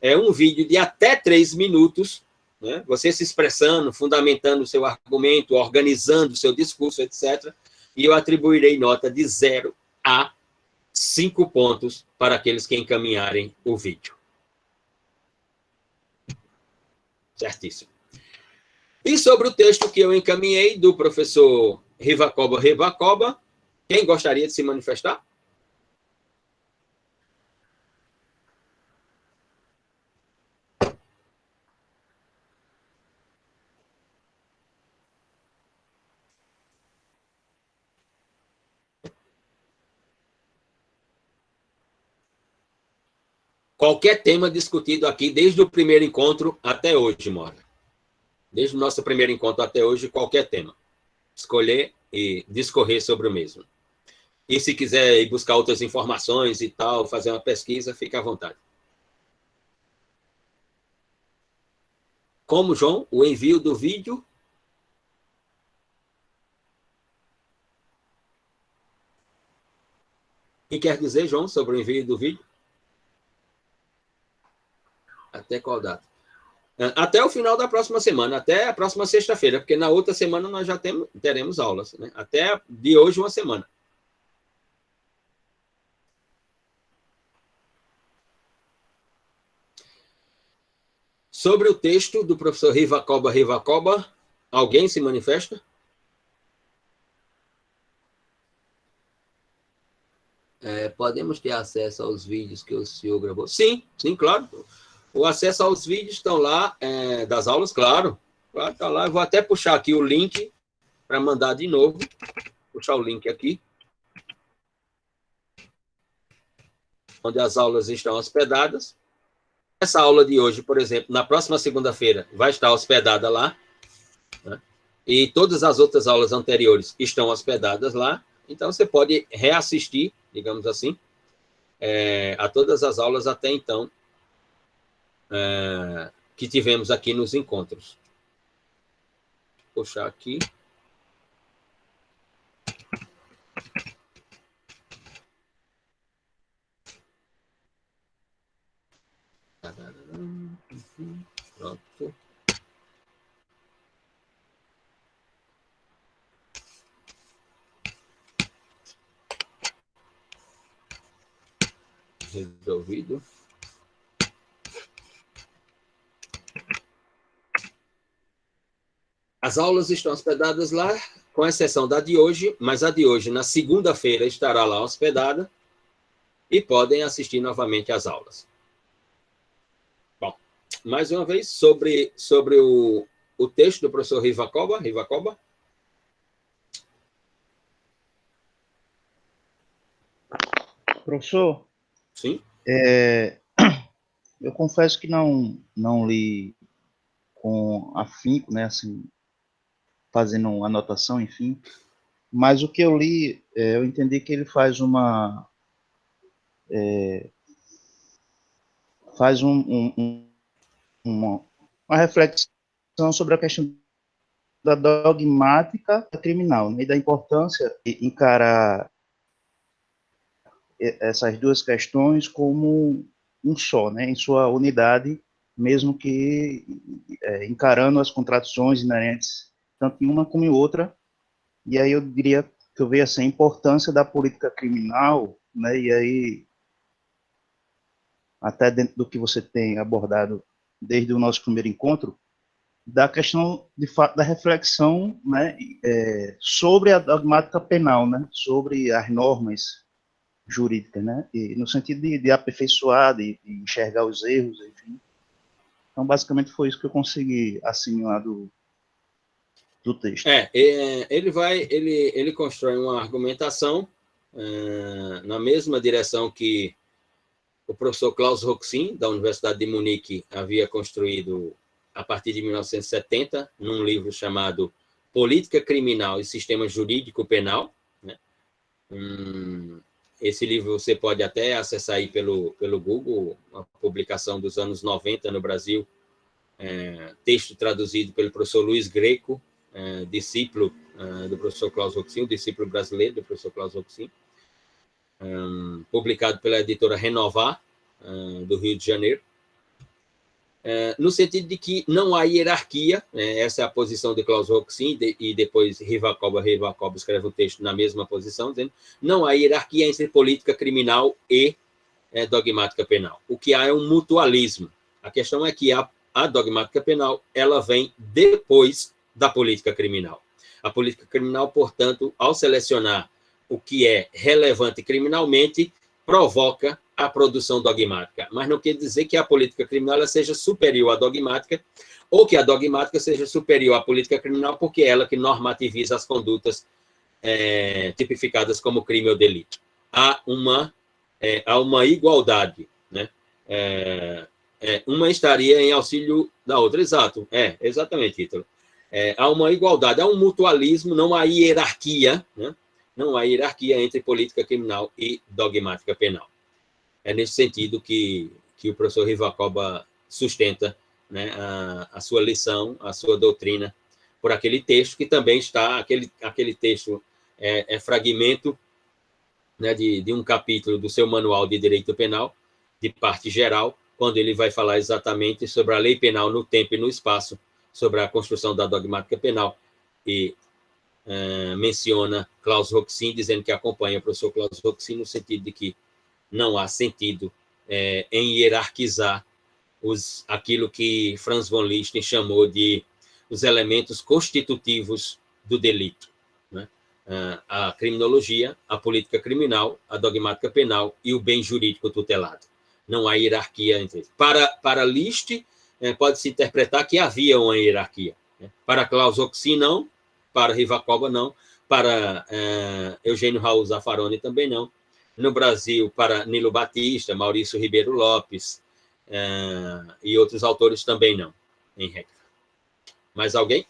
um vídeo de até 3 minutos, né, você se expressando, fundamentando o seu argumento, organizando o seu discurso, etc., e eu atribuirei nota de 0 a 5 pontos para aqueles que encaminharem o vídeo. Certíssimo. E sobre o texto que eu encaminhei do professor Rivacoba, quem gostaria de se manifestar? Qualquer tema discutido aqui, desde o primeiro encontro até hoje, Morgan. Desde o nosso primeiro encontro até hoje, qualquer tema. Escolher e discorrer sobre o mesmo. E se quiser ir buscar outras informações e tal, fazer uma pesquisa, fique à vontade. Como, João, o envio do vídeo... O que quer dizer, João, sobre o envio do vídeo? Até qual data? Até o final da próxima semana, até a próxima sexta-feira, porque na outra semana nós já teremos aulas, né? Até de hoje, uma semana. Sobre o texto do professor Rivacoba, alguém se manifesta? Podemos ter acesso aos vídeos que o senhor gravou? Sim, sim, claro. O acesso aos vídeos estão lá, das aulas, claro. Claro, está lá. Eu vou até puxar aqui o link para mandar de novo. Puxar o link aqui. Onde as aulas estão hospedadas. Essa aula de hoje, por exemplo, na próxima segunda-feira, vai estar hospedada lá. Né? E todas as outras aulas anteriores estão hospedadas lá. Então, você pode reassistir, digamos assim, a todas as aulas até então que tivemos aqui nos encontros. Vou puxar aqui. Pronto. Resolvido. As aulas estão hospedadas lá, com exceção da de hoje, mas a de hoje, na segunda-feira, estará lá hospedada e podem assistir novamente às aulas. Bom, mais uma vez, sobre o texto do professor Rivacoba. Professor? Sim? Eu confesso que não li com afinco, né, assim, fazendo anotação, enfim, mas o que eu li, eu entendi que ele faz uma reflexão sobre a questão da dogmática criminal, né, e da importância de encarar essas duas questões como um só, né, em sua unidade, mesmo que encarando as contradições inerentes tanto em uma como em outra. E aí eu diria que eu vejo assim, a importância da política criminal, né, e aí até dentro do que você tem abordado desde o nosso primeiro encontro, da questão, de fato, da reflexão, né, sobre a dogmática penal, né, sobre as normas jurídicas, né, e no sentido de aperfeiçoar, de enxergar os erros, enfim. Então, basicamente, foi isso que eu consegui assimilar do texto. Ele constrói uma argumentação na mesma direção que o professor Klaus Roxin, da Universidade de Munique, havia construído a partir de 1970, num livro chamado Política Criminal e Sistema Jurídico Penal. Né? Esse livro você pode até acessar aí pelo Google, uma publicação dos anos 90 no Brasil, texto traduzido pelo professor Luiz Greco, discípulo do professor Klaus Roxin, discípulo brasileiro do professor Klaus Roxin, publicado pela editora Renovar, do Rio de Janeiro, no sentido de que não há hierarquia, essa é a posição de Klaus Roxin, e depois Rivacoba escreve o texto na mesma posição, dizendo não há hierarquia entre política criminal e dogmática penal. O que há é um mutualismo. A questão é que a dogmática penal ela vem depois da política criminal. A política criminal, portanto, ao selecionar o que é relevante criminalmente, provoca a produção dogmática. Mas não quer dizer que a política criminal ela seja superior à dogmática, ou que a dogmática seja superior à política criminal, porque é ela que normativiza as condutas tipificadas como crime ou delito. Há uma igualdade, né? Uma estaria em auxílio da outra. Exato, exatamente, Ítalo. Há uma igualdade, há um mutualismo, não há hierarquia, né? não há hierarquia entre política criminal e dogmática penal. É nesse sentido que o professor Rivacoba sustenta, né, a sua lição, a sua doutrina, por aquele texto, que também está, aquele texto é fragmento, né, de um capítulo do seu Manual de Direito Penal, de parte geral, quando ele vai falar exatamente sobre a lei penal no tempo e no espaço, sobre a construção da dogmática penal, e menciona Klaus Roxin, dizendo que acompanha o professor Klaus Roxin, no sentido de que não há sentido em hierarquizar aquilo que Franz von Liszt chamou de os elementos constitutivos do delito, né? A criminologia, a política criminal, a dogmática penal e o bem jurídico tutelado. Não há hierarquia entre eles. Para Liszt, pode-se interpretar que havia uma hierarquia, né? Para Klaus Roxin, não. Para Rivacoba, não. Para Eugênio Raul Zaffaroni, também não. No Brasil, para Nilo Batista, Maurício Ribeiro Lopes e outros autores também não, em regra. Mais alguém?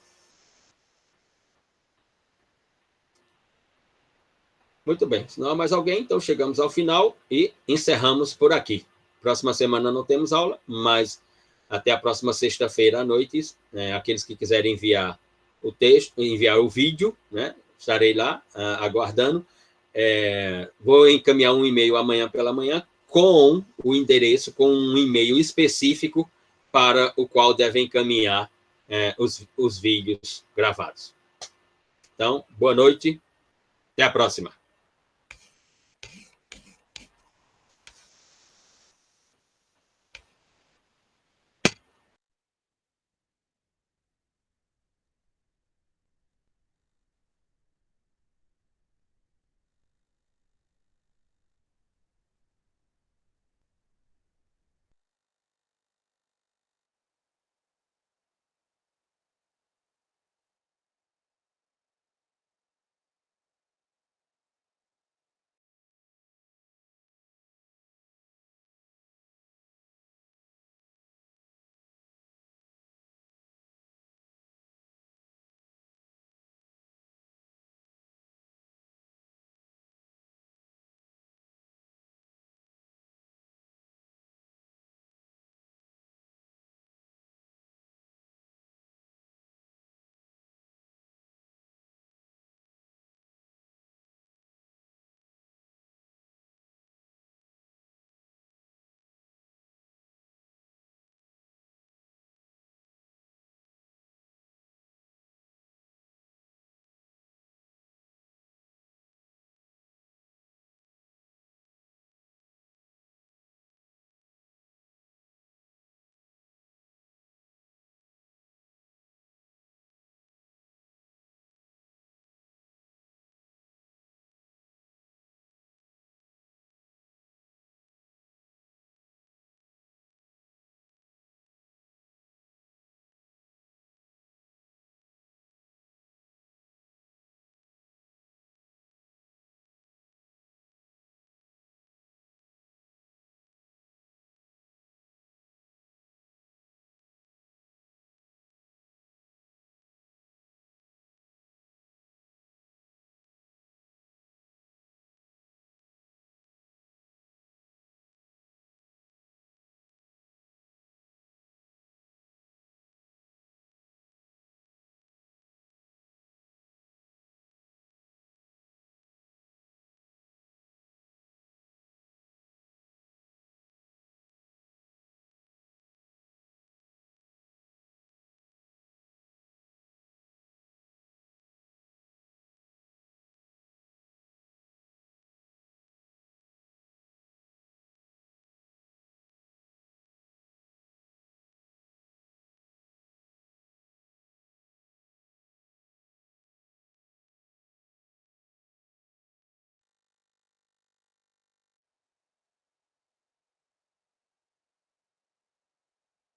Muito bem. Se não há mais alguém, então chegamos ao final e encerramos por aqui. Próxima semana não temos aula, mas até a próxima sexta-feira à noite, aqueles que quiserem enviar o texto, enviar o vídeo, né? Estarei lá aguardando. Vou encaminhar um e-mail amanhã pela manhã com o endereço, com um e-mail específico para o qual devem encaminhar os vídeos gravados. Então, boa noite, até a próxima.